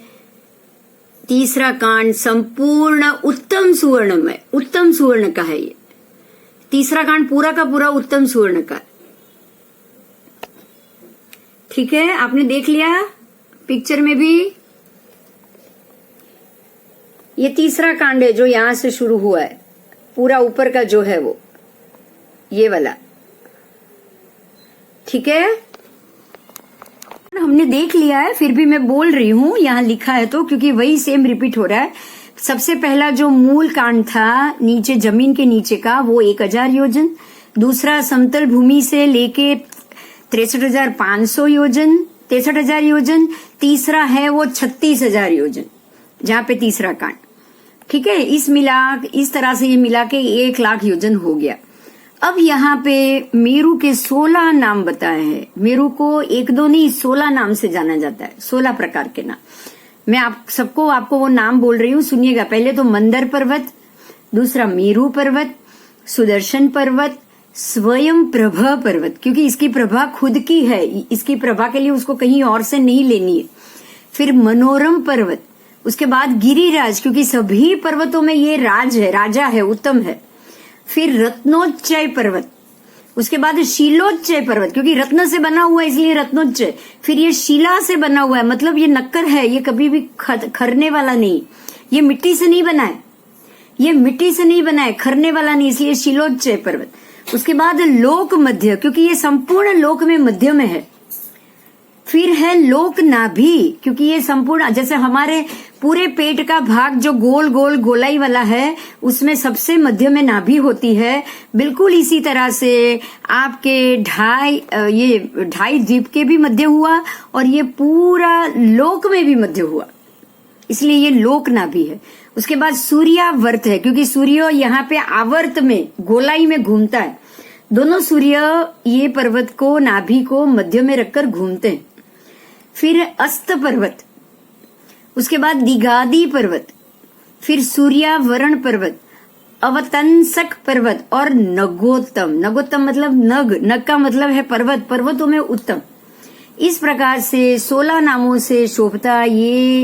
S1: तीसरा कांड संपूर्ण उत्तम सुवर्ण में, उत्तम सुवर्ण का है ये। तीसरा कांड पूरा का पूरा उत्तम सुवर्णकार। ठीक है, आपने देख लिया पिक्चर में भी। ये तीसरा कांड है जो यहां से शुरू हुआ है, पूरा ऊपर का जो है वो ये वाला। ठीक है, हमने देख लिया है, फिर भी मैं बोल रही हूं यहां लिखा है तो, क्योंकि वही सेम रिपीट हो रहा है। सबसे पहला जो मूल कांड था नीचे जमीन के नीचे का, वो 1000 योजन। दूसरा समतल भूमि से लेके 63,500 योजन, 63,000 योजन। तीसरा है वो 36,000 योजन, जहां पे तीसरा कांड। ठीक है, इस तरह से ये मिला के 1,00,000 योजन हो गया। अब यहाँ पे मेरू के 16 नाम बताए हैं। मेरू को 1-2 नहीं 16 नाम से जाना जाता है, 16 प्रकार के नाम। मैं आपको वो नाम बोल रही हूँ, सुनिएगा। पहले तो मंदर पर्वत, दूसरा मेरू पर्वत, सुदर्शन पर्वत, स्वयं प्रभा पर्वत, क्योंकि इसकी प्रभा खुद की है, इसकी प्रभा के लिए उसको कहीं और से नहीं लेनी है। फिर मनोरम पर्वत, उसके बाद गिरिराज, क्योंकि सभी पर्वतों में ये राज है, राजा है, उत्तम है। फिर रत्नोच्चय पर्वत, उसके बाद शीलोच्चय पर्वत, क्योंकि रत्न से बना हुआ है इसलिए रत्नोच्चय। फिर ये शिला से बना हुआ है, मतलब ये नक्कर है, ये कभी भी खरने वाला नहीं, ये मिट्टी से नहीं बना है, ये मिट्टी से नहीं बना है, खरने वाला नहीं, इसलिए शिलोच्चय पर्वत। उसके बाद लोक मध्य, क्योंकि ये संपूर्ण लोक में मध्य में है। फिर है लोक नाभि, क्योंकि ये संपूर्ण, जैसे हमारे पूरे पेट का भाग जो गोल गोल गोलाई वाला है, उसमें सबसे मध्य में नाभि होती है। बिल्कुल इसी तरह से आपके ये 2.5 द्वीप के भी मध्य हुआ, और ये पूरा लोक में भी मध्य हुआ, इसलिए ये लोक नाभि है। उसके बाद सूर्यावर्त है, क्योंकि सूर्य यहाँ पे आवर्त में गोलाई में घूमता है। दोनों सूर्य ये पर्वत को, नाभि को मध्य में रखकर घूमते हैं। फिर अस्त पर्वत, उसके बाद दिगादी पर्वत, फिर सूर्यावरण पर्वत, अवतंसक पर्वत और नगोत्तम। नगोत्तम मतलब नग का मतलब है पर्वत, पर्वतों में उत्तम। इस प्रकार से 16 नामों से शोभता ये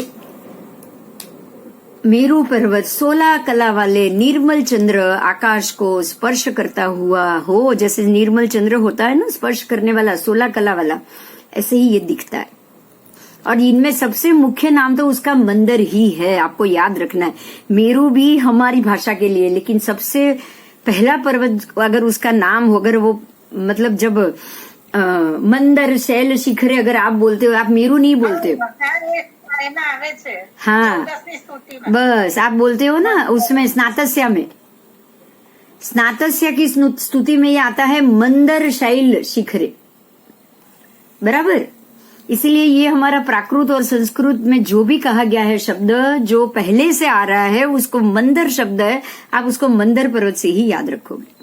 S1: मेरू पर्वत 16 कला वाले निर्मल चंद्र आकाश को स्पर्श करता हुआ हो, जैसे निर्मल चंद्र होता है ना स्पर्श करने वाला, 16 कला वाला, ऐसे ही ये दिखता है। और इनमें सबसे मुख्य नाम तो उसका मंदर ही है, आपको याद रखना है। मेरू भी हमारी भाषा के लिए, लेकिन सबसे पहला पर्वत अगर उसका नाम हो, अगर वो मतलब जब मंदर शैल शिखरे अगर आप बोलते हो, आप मेरू नहीं बोलते हो। हाँ बस आप बोलते हो ना, उसमें स्नातस्य में, स्नातस्य की स्तुति में ये आता है मंदर शैल शिखरे, बराबर। इसलिए ये हमारा प्राकृत और संस्कृत में जो भी कहा गया है शब्द, जो पहले से आ रहा है उसको मंदर शब्द है, आप उसको मंदर पर्वत से ही याद रखोगे।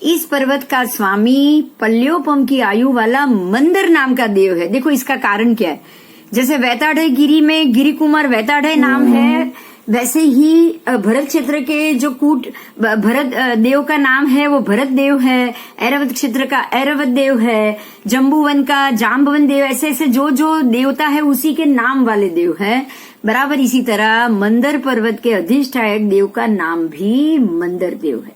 S1: इस पर्वत का स्वामी पल्योपम की आयु वाला मंदर नाम का देव है। देखो इसका कारण क्या है, जैसे वैताढ़ गिरी में गिरी कुमार वैताढ़ नाम है, वैसे ही भरत क्षेत्र के जो भरत देव का नाम है वो भरत देव है, ऐरावत क्षेत्र का ऐरावत देव है, जम्बूवन का जाम्बवन देव, ऐसे ऐसे जो जो देवता है उसी के नाम वाले देव है, बराबर। इसी तरह मंदर पर्वत के अधिष्ठायक देव का नाम भी मंदर देव है।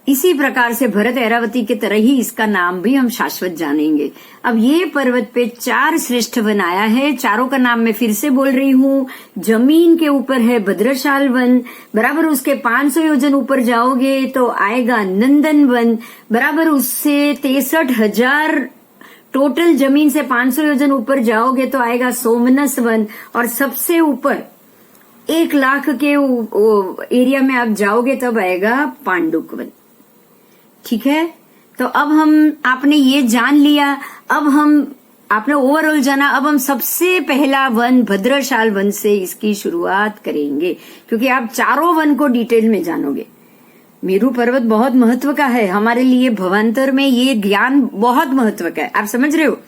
S1: इसी प्रकार से भरत ऐरावती के तरह ही इसका नाम भी हम शाश्वत जानेंगे। अब ये पर्वत पे 4 श्रेष्ठ वन आया है, चारों का नाम मैं फिर से बोल रही हूँ। जमीन के ऊपर है भद्रशाल वन, बराबर उसके 500 योजन ऊपर जाओगे तो आएगा नंदन वन, बराबर उससे 63,000 टोटल जमीन से 500 योजन ऊपर जाओगे तो आएगा सोमनस वन, और सबसे ऊपर 1,00,000 के एरिया में आप जाओगे तब आएगा पांडुक वन। ठीक है, तो अब आपने ये जान लिया, आपने ओवरऑल जाना। अब हम सबसे पहला वन भद्रशाल वन से इसकी शुरुआत करेंगे, क्योंकि आप चारों वन को डिटेल में जानोगे। मेरू पर्वत बहुत महत्व का है हमारे लिए, भवांतर में ये ज्ञान बहुत महत्व का है, आप समझ रहे हो।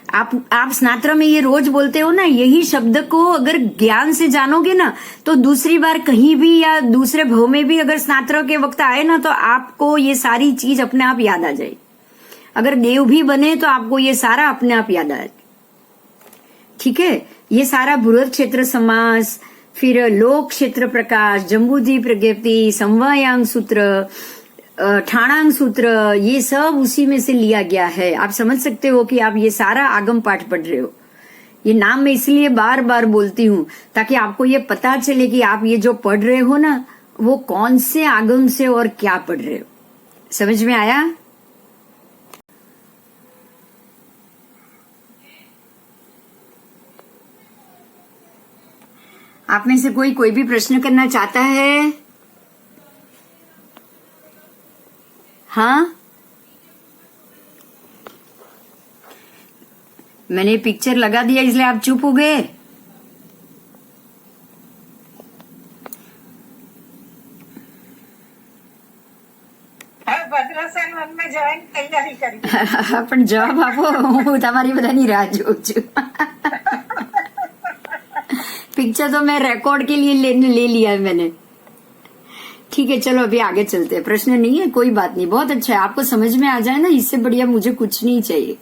S1: आप स्नात्र में ये रोज बोलते हो ना, यही शब्द को अगर ज्ञान से जानोगे ना तो दूसरी बार कहीं भी या दूसरे भव में भी अगर स्नात्र के वक्त आए ना तो आपको ये सारी चीज अपने आप याद आ जाए। अगर देव भी बने तो आपको ये सारा अपने आप याद आए। ठीक है, ये सारा बृहद क्षेत्र समास, फिर लोक क्षेत्र प्रकाश, जम्बूद्वीप प्रज्ञप्ति, संवायांग सूत्र, ठाणांग सूत्र, ये सब उसी में से लिया गया है। आप समझ सकते हो कि आप ये सारा आगम पाठ पढ़ रहे हो। ये नाम मैं इसलिए बार बार बोलती हूँ ताकि आपको ये पता चले कि आप ये जो पढ़ रहे हो ना, वो कौन से आगम से और क्या पढ़ रहे हो। समझ में आया? आप में से कोई भी प्रश्न करना चाहता है? हाँ, मैंने पिक्चर लगा दिया इसलिए आप चुप हो गए।
S4: ભદ્રસેન વનમાં જવાની તૈયારી કરી
S1: પણ જવાબ આપો, હું તમારી બધાની રાહ જોઉં છું। पिक्चर तो मैं रिकॉर्ड के लिए ले लिया है मैंने। ठीक है, चलो अभी आगे चलते हैं। प्रश्न नहीं है, कोई बात नहीं, बहुत अच्छा है। आपको समझ में आ जाए ना, इससे बढ़िया मुझे कुछ नहीं चाहिए।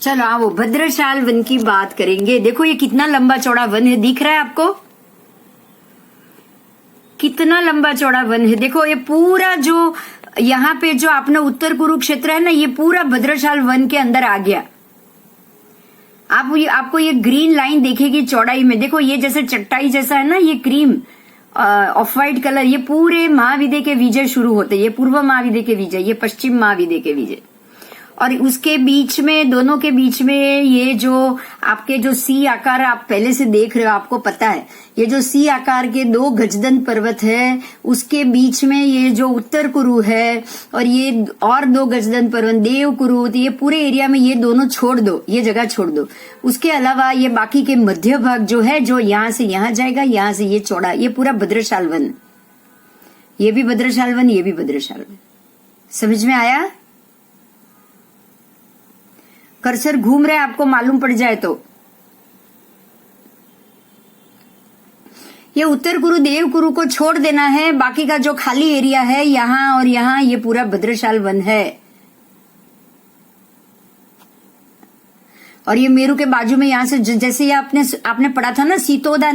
S1: चलो आओ भद्रशाल वन की बात करेंगे। देखो ये कितना लंबा चौड़ा वन है, दिख रहा है आपको? कितना लंबा चौड़ा वन है। देखो ये पूरा जो यहाँ पे जो अपना उत्तर कुरुक्षेत्र है ना, ये पूरा भद्रशाल वन के अंदर आ गया। आपको ये ग्रीन लाइन देखेगी चौड़ाई में। देखो ये जैसे चट्टाई जैसा है ना, ये क्रीम ऑफ वाइट कलर, ये पूरे महाविद्य के विजय शुरू होते। ये पूर्व महाविद्य के विजय, ये पश्चिम महाविद्य के विजय, और उसके बीच में, दोनों के बीच में ये जो आपके जो सी आकार आप पहले से देख रहे हो, आपको पता है ये जो सी आकार के 2 गजदन पर्वत है, उसके बीच में ये जो उत्तर कुरु है, और ये और 2 गजदन पर्वत देव कुरु, तो ये पूरे एरिया में ये दोनों छोड़ दो, ये जगह छोड़ दो। उसके अलावा ये बाकी के मध्य भाग जो है, जो यहाँ से यहाँ जाएगा, यहाँ से ये चौड़ा, ये पूरा भद्रशाल वन, ये भी भद्रशाल वन, ये भी भद्रशाल वन। समझ में आया? कर्सर घूम रहे, आपको मालूम पड़ जाए तो। ये उत्तर कुरु देव कुरु को छोड़ देना है, बाकी का जो खाली एरिया है यहाँ और यहाँ, ये पूरा भद्रशाल वन है। और ये मेरू के बाजू में यहाँ से जैसे ये आपने पढ़ा था ना, सीतोदा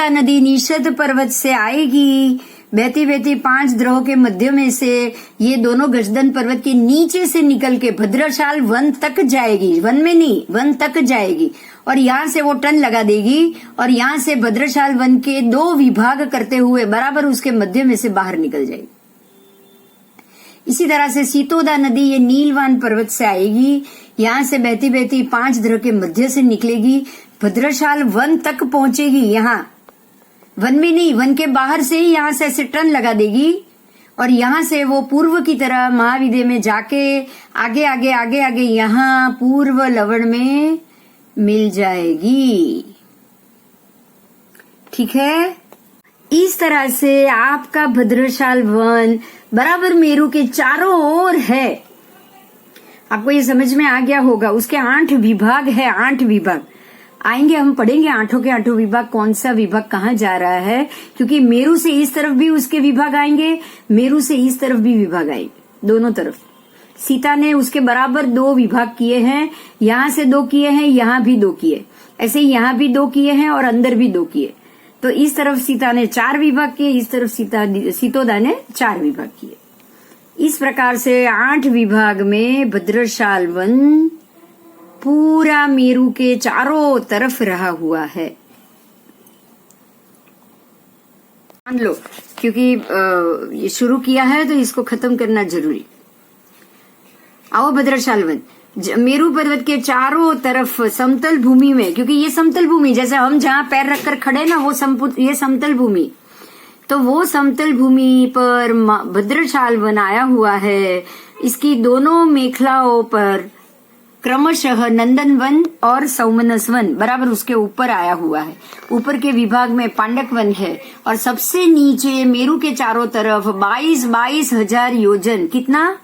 S1: नदी निषद पर्वत से आएगी, बहती बहती 5 द्रोह के मध्य में से ये दोनों गजदन पर्वत के नीचे से निकल के भद्रशाल वन तक जाएगी। वन में नहीं, वन तक जाएगी, और यहाँ से वो टर्न लगा देगी, और यहाँ से भद्रशाल वन के 2 विभाग करते हुए बराबर उसके मध्य में से बाहर निकल जाएगी। इसी तरह से सीतोदा नदी ये नीलवान पर्वत से आएगी, यहाँ से बहती बहती 5 द्रोह के मध्य से निकलेगी, भद्रशाल वन तक पहुंचेगी। यहाँ वन में नहीं, वन के बाहर से ही यहाँ से ऐसे टर्न लगा देगी, और यहाँ से वो पूर्व की तरह महाविद्य में जाके आगे आगे आगे आगे यहाँ पूर्व लवण में मिल जाएगी। ठीक है, इस तरह से आपका भद्रशाल वन बराबर मेरू के चारों ओर है। आपको ये समझ में आ गया होगा। उसके 8 विभाग है, 8 विभाग आएंगे, हम पढ़ेंगे 8 के 8 विभाग, कौन सा विभाग कहाँ जा रहा है, क्योंकि मेरू से इस तरफ भी उसके विभाग आएंगे, मेरू से इस तरफ भी विभाग आएंगे, दोनों तरफ। सीता ने उसके बराबर 2 विभाग किए हैं, यहाँ से 2 किए हैं, यहाँ भी 2 किए, ऐसे ही यहाँ भी 2 किए हैं और अंदर भी 2 किए। तो इस तरफ सीता ने 4 विभाग किए, इस तरफ सीतोदा ने 4 विभाग किए। इस प्रकार से 8 विभाग में भद्रशाल वन पूरा मेरू के चारों तरफ रहा हुआ है। मान लो, क्योंकि ये शुरू किया है तो इसको खत्म करना जरूरी। आओ भद्रशाल वन मेरू पर्वत के चारों तरफ समतल भूमि में, क्योंकि ये समतल भूमि, जैसे हम जहाँ पैर रखकर खड़े ना, वो ये समतल भूमि, तो वो समतल भूमि पर भद्रशाल वन आया हुआ है। इसकी दोनों मेखलाओं पर क्रमशः नंदन वन और सौमनस वन बराबर उसके ऊपर आया हुआ है। ऊपर के विभाग में पांडक वन है, और सबसे नीचे मेरू के चारों तरफ 22,000 योजन, कितना?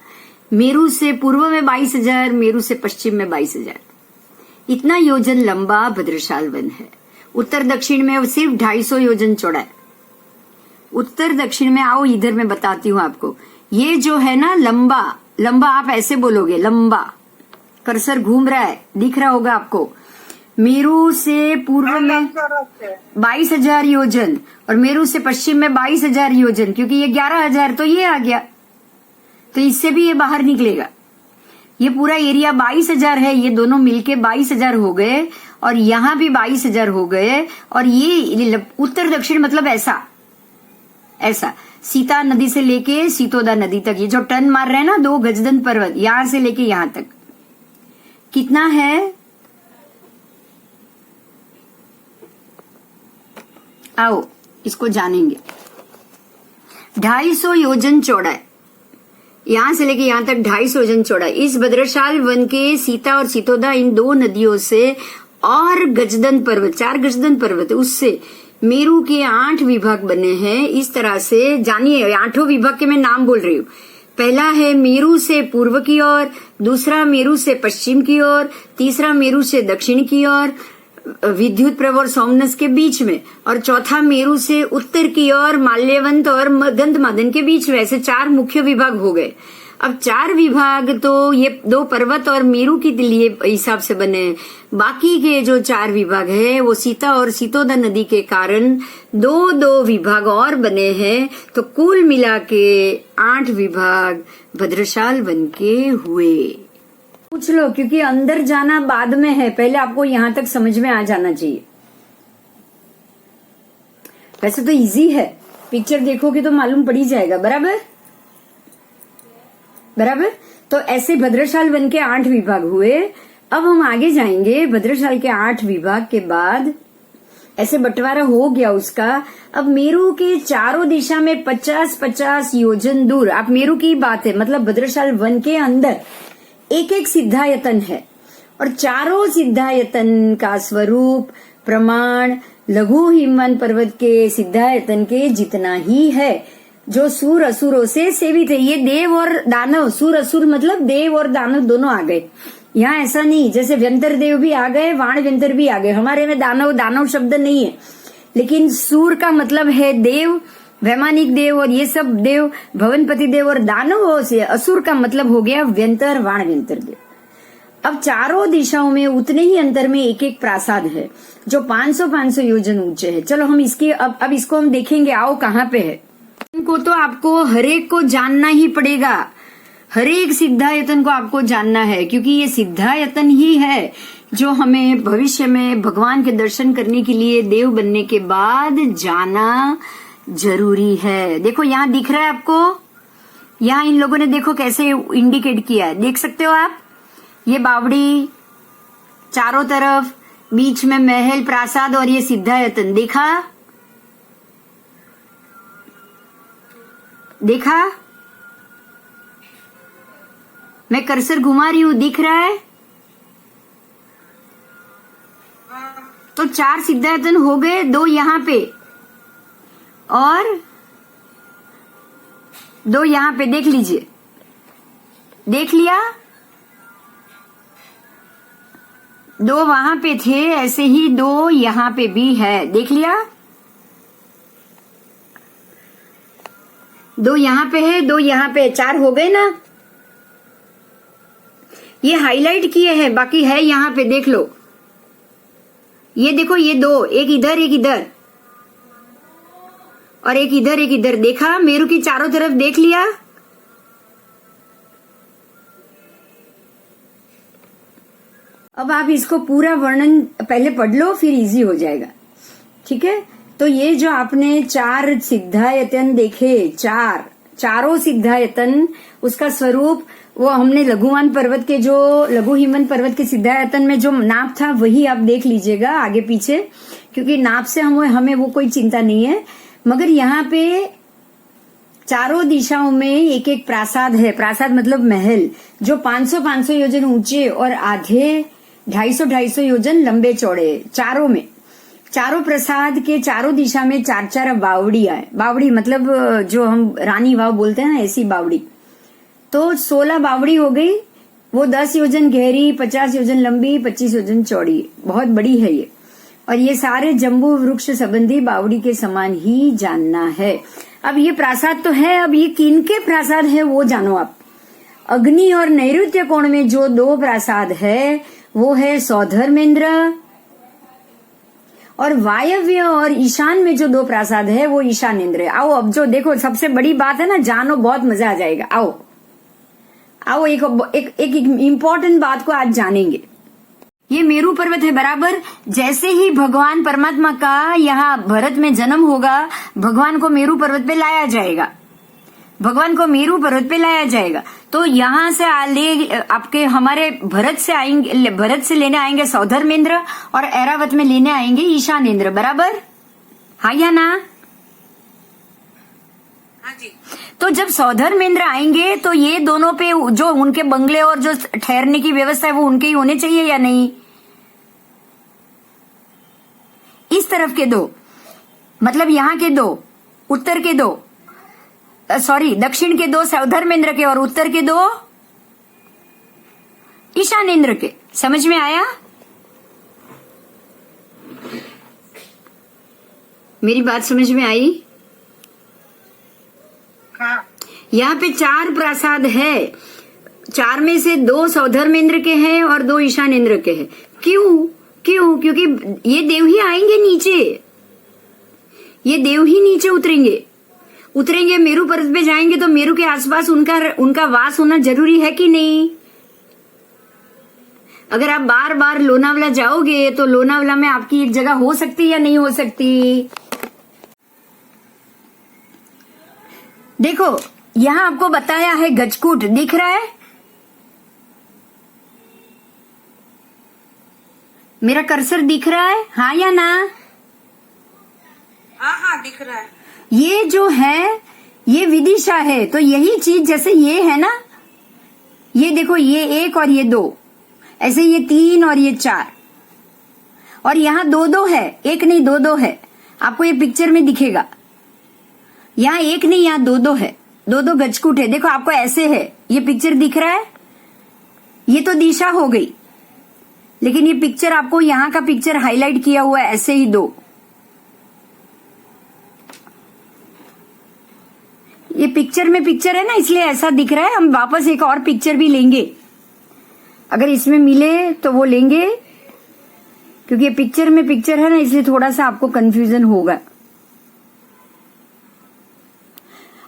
S1: मेरू से पूर्व में 22,000, मेरू से पश्चिम में 22,000, इतना योजन लंबा भद्रशाल वन है। उत्तर दक्षिण में सिर्फ 250 योजन चौड़ा है। उत्तर दक्षिण में आओ, इधर मैं बताती हूँ आपको। ये जो है ना लंबा, लंबा आप ऐसे बोलोगे, लंबा। कर्सर घूम रहा है, दिख रहा होगा आपको। मेरू से पूर्व में
S4: चौरस से
S1: 22,000 योजन और मेरू से पश्चिम में 22,000 योजन, क्योंकि ये 11,000 तो ये आ गया, तो इससे भी ये बाहर निकलेगा। ये पूरा एरिया 22,000 है, ये दोनों मिलके 22,000 हो गए और यहाँ भी 22,000 हो गए। और ये उत्तर दक्षिण मतलब ऐसा ऐसा सीता नदी से लेके सीतोदा नदी तक, ये जो टर्न मार रहे हैं ना 2 गजदंत पर्वत, यहां से लेके यहां तक कितना है? आओ इसको जानेंगे। 250 योजन चौड़ा है, यहां से लेके यहां तक 250 योजन चौड़ा है। इस भद्रशाल वन के सीता और सीतोदा इन 2 नदियों से और गजदंत पर्वत, 4 गजदंत पर्वत है, उससे मेरू के 8 विभाग बने हैं। इस तरह से जानिए, 8 विभाग के मैं नाम बोल रही हूँ। पहला है मेरू से पूर्व की ओर, दूसरा मेरू से पश्चिम की ओर, तीसरा मेरू से दक्षिण की ओर विद्युत प्रभ और सोमनस के बीच में, और चौथा मेरू से उत्तर की ओर माल्यवंत और गंधमादन के बीच में। ऐसे 4 मुख्य विभाग हो गए। अब 4 विभाग तो ये 2 पर्वत और मेरू के लिए हिसाब से बने, बाकी के जो 4 विभाग है वो सीता और सीतोदा नदी के कारण 2 विभाग और बने हैं। तो कुल मिला के 8 विभाग भद्रशाल वन के हुए। पूछ लो, क्योंकि अंदर जाना बाद में है, पहले आपको यहां तक समझ में आ जाना चाहिए। वैसे तो इजी है, पिक्चर देखोगे तो मालूम पड़ ही जाएगा। बराबर बराबर। तो ऐसे भद्रशाल वन के 8 विभाग हुए। अब हम आगे जाएंगे। भद्रशाल के 8 विभाग के बाद ऐसे बंटवारा हो गया उसका। अब मेरू के चारों दिशा में 50-50 योजन दूर, आप मेरू की बात है, मतलब भद्रशाल वन के अंदर एक सिद्धायतन है, और चारों सिद्धायतन का स्वरूप प्रमाण लघु हिमवंत पर्वत के सिद्धायतन के जितना ही है, जो सूर असुरों से सेवित है। ये देव और दानव, सूर असुर मतलब देव और दानव दोनों आ गए। यहाँ ऐसा नहीं, जैसे व्यंतर देव भी आ गए, वाण व्यंतर भी आ गए। हमारे में दानव शब्द नहीं है, लेकिन सूर का मतलब है देव, वैमानिक देव, और ये सब देव भवनपति देव, और दानव से असुर का मतलब हो गया व्यंतर, वाण व्यंतर देव। अब चारों दिशाओं में उतने ही अंतर में एक प्रासाद है जो 500-500 योजन ऊंचे है। चलो हम इसकी अब इसको हम देखेंगे। आओ कहाँ पे है इनको, तो आपको हरेक को जानना ही पड़ेगा। हरेक सिद्धायतन को आपको जानना है, क्योंकि ये सिद्धायतन ही है जो हमें भविष्य में भगवान के दर्शन करने के लिए देव बनने के बाद जाना जरूरी है। देखो यहाँ दिख रहा है आपको, यहाँ इन लोगों ने देखो कैसे इंडिकेट किया है, देख सकते हो आप। ये बावड़ी, चारों तरफ, बीच में महल, प्रासाद, और ये सिद्धायतन। देखा मैं कर्सर घुमा रही हूं, दिख रहा है। तो 4 सिद्धायतन हो गए, 2 यहाँ पे और 2 यहाँ पे। देख लीजिए, देख लिया। 2 वहां पे थे, ऐसे ही 2 यहाँ पे भी है, देख लिया। 2 यहाँ पे है, 2 यहाँ पे, 4 हो गए ना। ये हाईलाइट किए हैं, बाकी है यहाँ पे, देख लो। ये देखो, ये 2, एक इधर एक इधर, और एक इधर एक इधर। देखा, मेरू की चारों तरफ देख लिया। अब आप इसको पूरा वर्णन पहले पढ़ लो, फिर इजी हो जाएगा। ठीक है, तो ये जो आपने 4 सिद्धायतन देखे, चारों सिद्धायतन, उसका स्वरूप वो हमने लघुवान पर्वत के, जो लघु हिमवंत पर्वत के सिद्धायतन में जो नाप था वही आप देख लीजिएगा आगे पीछे, क्योंकि नाप से हमें वो कोई चिंता नहीं है। मगर यहाँ पे चारों दिशाओं में एक प्रासाद है। प्रासाद मतलब महल, जो 500-500 योजन ऊंचे और आधे 250-250 योजन लंबे चौड़े, चारों में। चारों प्रसाद के चारों दिशा में 4-4 बावड़ियां है। बावड़ी मतलब जो हम रानी वाव बोलते हैं ना, ऐसी बावड़ी। तो 16 बावड़ी हो गई। वो 10 योजन गहरी, 50 योजन लंबी, 25 योजन चौड़ी, बहुत बड़ी है ये। और ये सारे जम्बू वृक्ष संबंधी बावड़ी के समान ही जानना है। अब ये प्रासाद तो है, अब ये किनके प्रासाद है वो जानो आप। अग्नि और नैऋत्य कोण में जो 2 प्रासाद है वो है सौधर्मेंद्र और वायव्य और ईशान में जो दो प्रासाद है वो ईशान इंद्र है। आओ अब जो देखो सबसे बड़ी बात है ना, जानो, बहुत मजा आ जाएगा। आओ आओ एक इम्पोर्टेंट बात को आज जानेंगे। ये मेरू पर्वत है बराबर। जैसे ही भगवान परमात्मा का यहाँ भरत में जन्म होगा, भगवान को मेरू पर्वत पे लाया जाएगा, भगवान को मेरू पर्वत पे लाया जाएगा। तो यहाँ से आपके हमारे भरत से लेने आएंगे सौधर्मेंद्र और ऐरावत में लेने आएंगे ईशानेंद्र, बराबर? हाँ या ना?
S2: हाँ जी।
S1: तो जब सौधर्मेंद्र आएंगे तो ये दोनों पे जो उनके बंगले और जो ठहरने की व्यवस्था है वो उनके ही होने चाहिए या नहीं? इस तरफ के दो, मतलब यहाँ के दो, उत्तर के दो, सॉरी दक्षिण के दो सौधर्मेंद्र के और उत्तर के दो ईशानेंद्र के। समझ में आया? मेरी बात समझ में आई?
S4: हाँ।
S1: यहाँ पे 4 प्रासाद है, 4 में से 2 सौधर्मेंद्र के हैं और 2 ईशानेंद्र के हैं। क्यों? क्योंकि ये देव ही आएंगे नीचे, ये देव ही नीचे उतरेंगे मेरू पर्वत पे जाएंगे, तो मेरू के आसपास उनका वास होना जरूरी है कि नहीं? अगर आप बार बार लोनावला जाओगे तो लोनावला में आपकी एक जगह हो सकती या नहीं हो सकती? देखो यहां आपको बताया है गजकूट, दिख रहा है? मेरा कर्सर दिख रहा है, हाँ या ना?
S2: हाँ दिख रहा है।
S1: ये जो है ये विदिशा है, तो यही चीज जैसे ये है ना, ये देखो ये 1 और ये 2, ऐसे ये 3 और ये 4, और यहाँ 2-2 है, 1 नहीं 2-2 है। आपको ये पिक्चर में दिखेगा, यहाँ 1 नहीं यहाँ 2-2 है, 2-2 गजकूट है। देखो आपको ऐसे है, ये पिक्चर दिख रहा है, ये तो दिशा हो गई, लेकिन ये पिक्चर आपको यहाँ का पिक्चर हाईलाइट किया हुआ है, ऐसे ही 2। ये पिक्चर में पिक्चर है ना, इसलिए ऐसा दिख रहा है। हम वापस एक और पिक्चर भी लेंगे, अगर इसमें मिले तो वो लेंगे, क्योंकि ये पिक्चर में पिक्चर है ना, इसलिए थोड़ा सा आपको कंफ्यूजन होगा।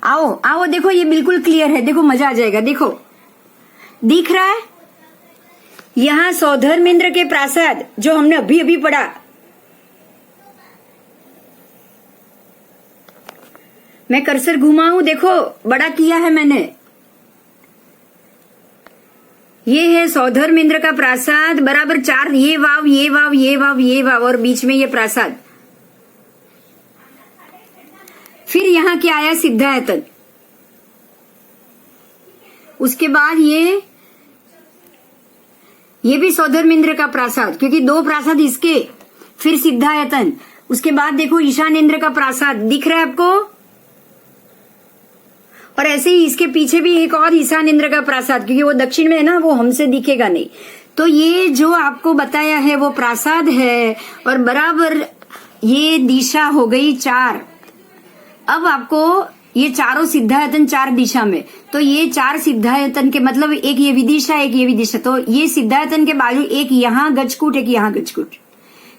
S1: आओ आओ देखो ये बिल्कुल क्लियर है, देखो मजा आ जाएगा। देखो दिख रहा है यहां सौधर्मेंद्र के प्रासाद जो हमने अभी अभी पढ़ा, मैं कर्सर घुमाऊं, देखो बड़ा किया है मैंने। ये है सौधर्मेंद्र का प्रासाद, बराबर 4, ये वाव ये वाव ये वाव ये वाव और बीच में ये प्रासाद। फिर यहां क्या आया? सिद्धायतन। उसके बाद ये भी सौधर्मेंद्र का प्रासाद, क्योंकि 2 प्रासाद इसके, फिर सिद्धायतन। उसके बाद देखो ईशानेंद्र का प्रासाद दिख रहा है आपको, और ऐसे ही इसके पीछे भी एक और ईशानेंद्र का प्रासाद, क्योंकि वो दक्षिण में है ना, वो हमसे दिखेगा नहीं। तो ये जो आपको बताया है वो प्रासाद है, और बराबर ये दिशा हो गई 4। अब आपको ये चारों सिद्धायतन 4 दिशा में, तो ये 4 सिद्धायतन के मतलब एक ये विदिशा एक ये विदिशा, तो ये सिद्धायतन के बाजू एक यहाँ गजकूट एक यहाँ गजकूट,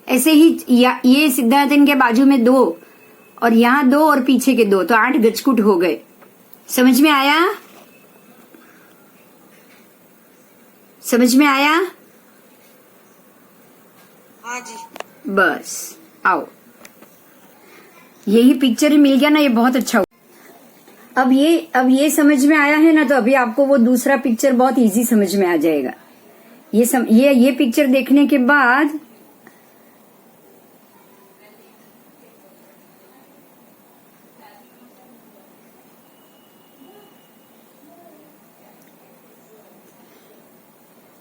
S1: ऐसे ही ये सिद्धायतन के बाजू में 2 और यहाँ 2 और पीछे के 2, तो 8 गजकूट हो गए। समझ में आया? समझ में आया?
S2: हाँ जी।
S1: बस आओ, यही पिक्चर ही मिल गया ना, ये बहुत अच्छा हुआ। अब ये समझ में आया है ना, तो अभी आपको वो दूसरा पिक्चर बहुत इजी समझ में आ जाएगा। ये पिक्चर देखने के बाद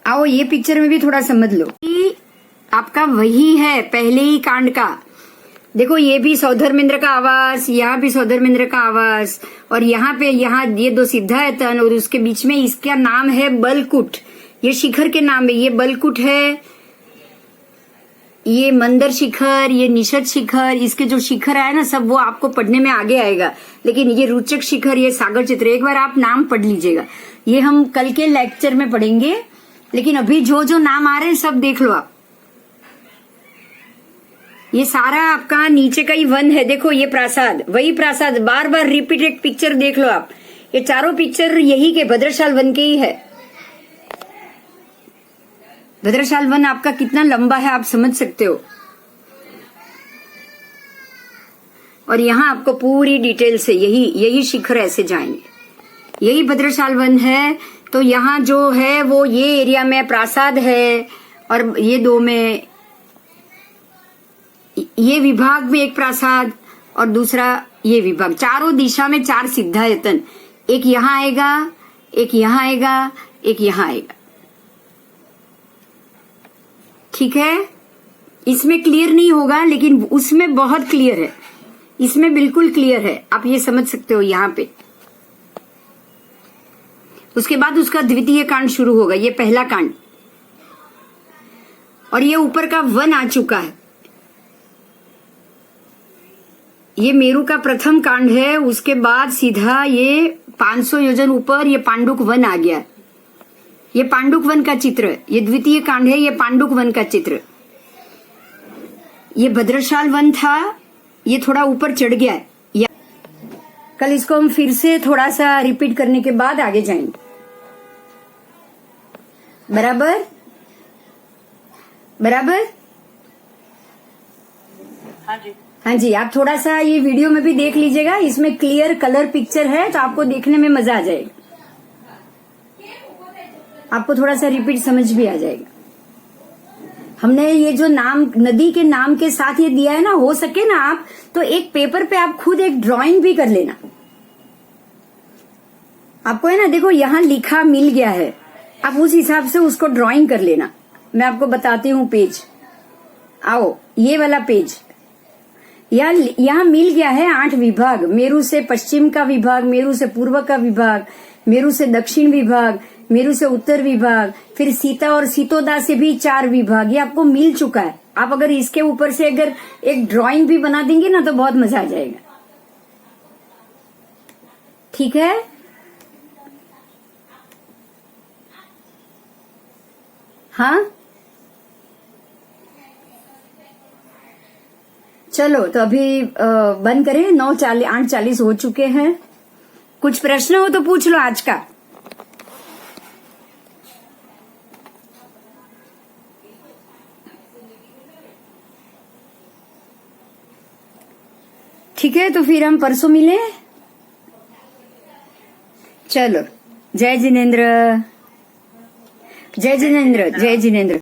S1: आओ ये पिक्चर में भी थोड़ा समझ लो कि आपका वही है पहले ही कांड का। देखो ये भी सौधर्मेंद्र का आवास, यहाँ भी सौधर्मेंद्र का आवास, और यहाँ ये 2 सिद्धायतन, और उसके बीच में इसका नाम है बलकुट। ये शिखर के नाम है, ये बलकुट है, ये मंदर शिखर, ये निषद शिखर। इसके जो शिखर है ना सब वो आपको पढ़ने में आगे आएगा, लेकिन ये रुचक शिखर, ये सागर चित्र, एक बार आप नाम पढ़ लीजिएगा। ये हम कल के लेक्चर में पढ़ेंगे, लेकिन अभी जो नाम आ रहे हैं सब देख लो आप। ये सारा आपका नीचे का ही वन है। देखो ये प्रासाद, वही प्रासाद, बार बार रिपीटेड पिक्चर देख लो आप। ये चारों पिक्चर यही के भद्रशाल वन के ही है। भद्रशाल वन आपका कितना लंबा है आप समझ सकते हो। और यहाँ आपको पूरी डिटेल से यही शिखर ऐसे जाएंगे। यही भद्रशाल वन है। तो यहाँ जो है वो ये एरिया में प्रासाद है, और ये दो में, ये विभाग में एक प्रासाद और दूसरा ये विभाग। चारों दिशा में 4 सिद्धायतन, एक यहाँ आएगा, एक यहाँ आएगा, एक यहाँ आएगा। ठीक है, इसमें क्लियर नहीं होगा लेकिन उसमें बहुत क्लियर है, इसमें बिल्कुल क्लियर है। आप ये समझ सकते हो यहाँ पे। उसके बाद उसका द्वितीय कांड शुरू होगा, ये पहला कांड। और ये ऊपर का वन आ चुका है। ये मेरू का प्रथम कांड है। उसके बाद सीधा ये 500 योजन ऊपर ये पांडुक वन आ गया। ये पांडुक वन का चित्र है। ये द्वितीय कांड है, ये पांडुक वन का चित्र। ये भद्रशाल वन था, ये थोड़ा ऊपर चढ़ गया है। कल इसको हम फिर से थोड़ा सा रिपीट करने के बाद आगे जाएंगे। बराबर बराबर।
S2: हाँ जी।
S1: हाँ जी, आप थोड़ा सा ये वीडियो में भी देख लीजिएगा, इसमें क्लियर कलर पिक्चर है तो आपको देखने में मजा आ जाएगा। आपको थोड़ा सा रिपीट समझ भी आ जाएगा। हमने ये जो नाम, नदी के नाम के साथ ये दिया है ना, हो सके ना आप तो एक पेपर पे आप खुद एक ड्राइंग भी कर लेना। आपको है ना, देखो यहाँ लिखा मिल गया है, आप उस हिसाब से उसको ड्राइंग कर लेना। मैं आपको बताती हूँ पेज। आओ, ये वाला पेज यहाँ मिल गया है 8 विभाग। मेरू से पश्चिम का विभाग, मेरू से पूर्व का विभाग, मेरू से दक्षिण विभाग, मेरू से उत्तर विभाग, फिर सीता और सीतोदा से भी 4 विभाग। ये आपको मिल चुका है। आप अगर इसके ऊपर से अगर एक ड्राइंग भी बना देंगे ना तो बहुत मजा आ जाएगा। ठीक है, हाँ चलो तो अभी बंद करें। 8:40 हो चुके हैं। कुछ प्रश्न हो तो पूछ लो आज का। ठीक है, तो फिर हम परसों मिलें। चलो, जय जिनेन्द्र, जय जिनेन्द्र, जय जिनेन्द्र।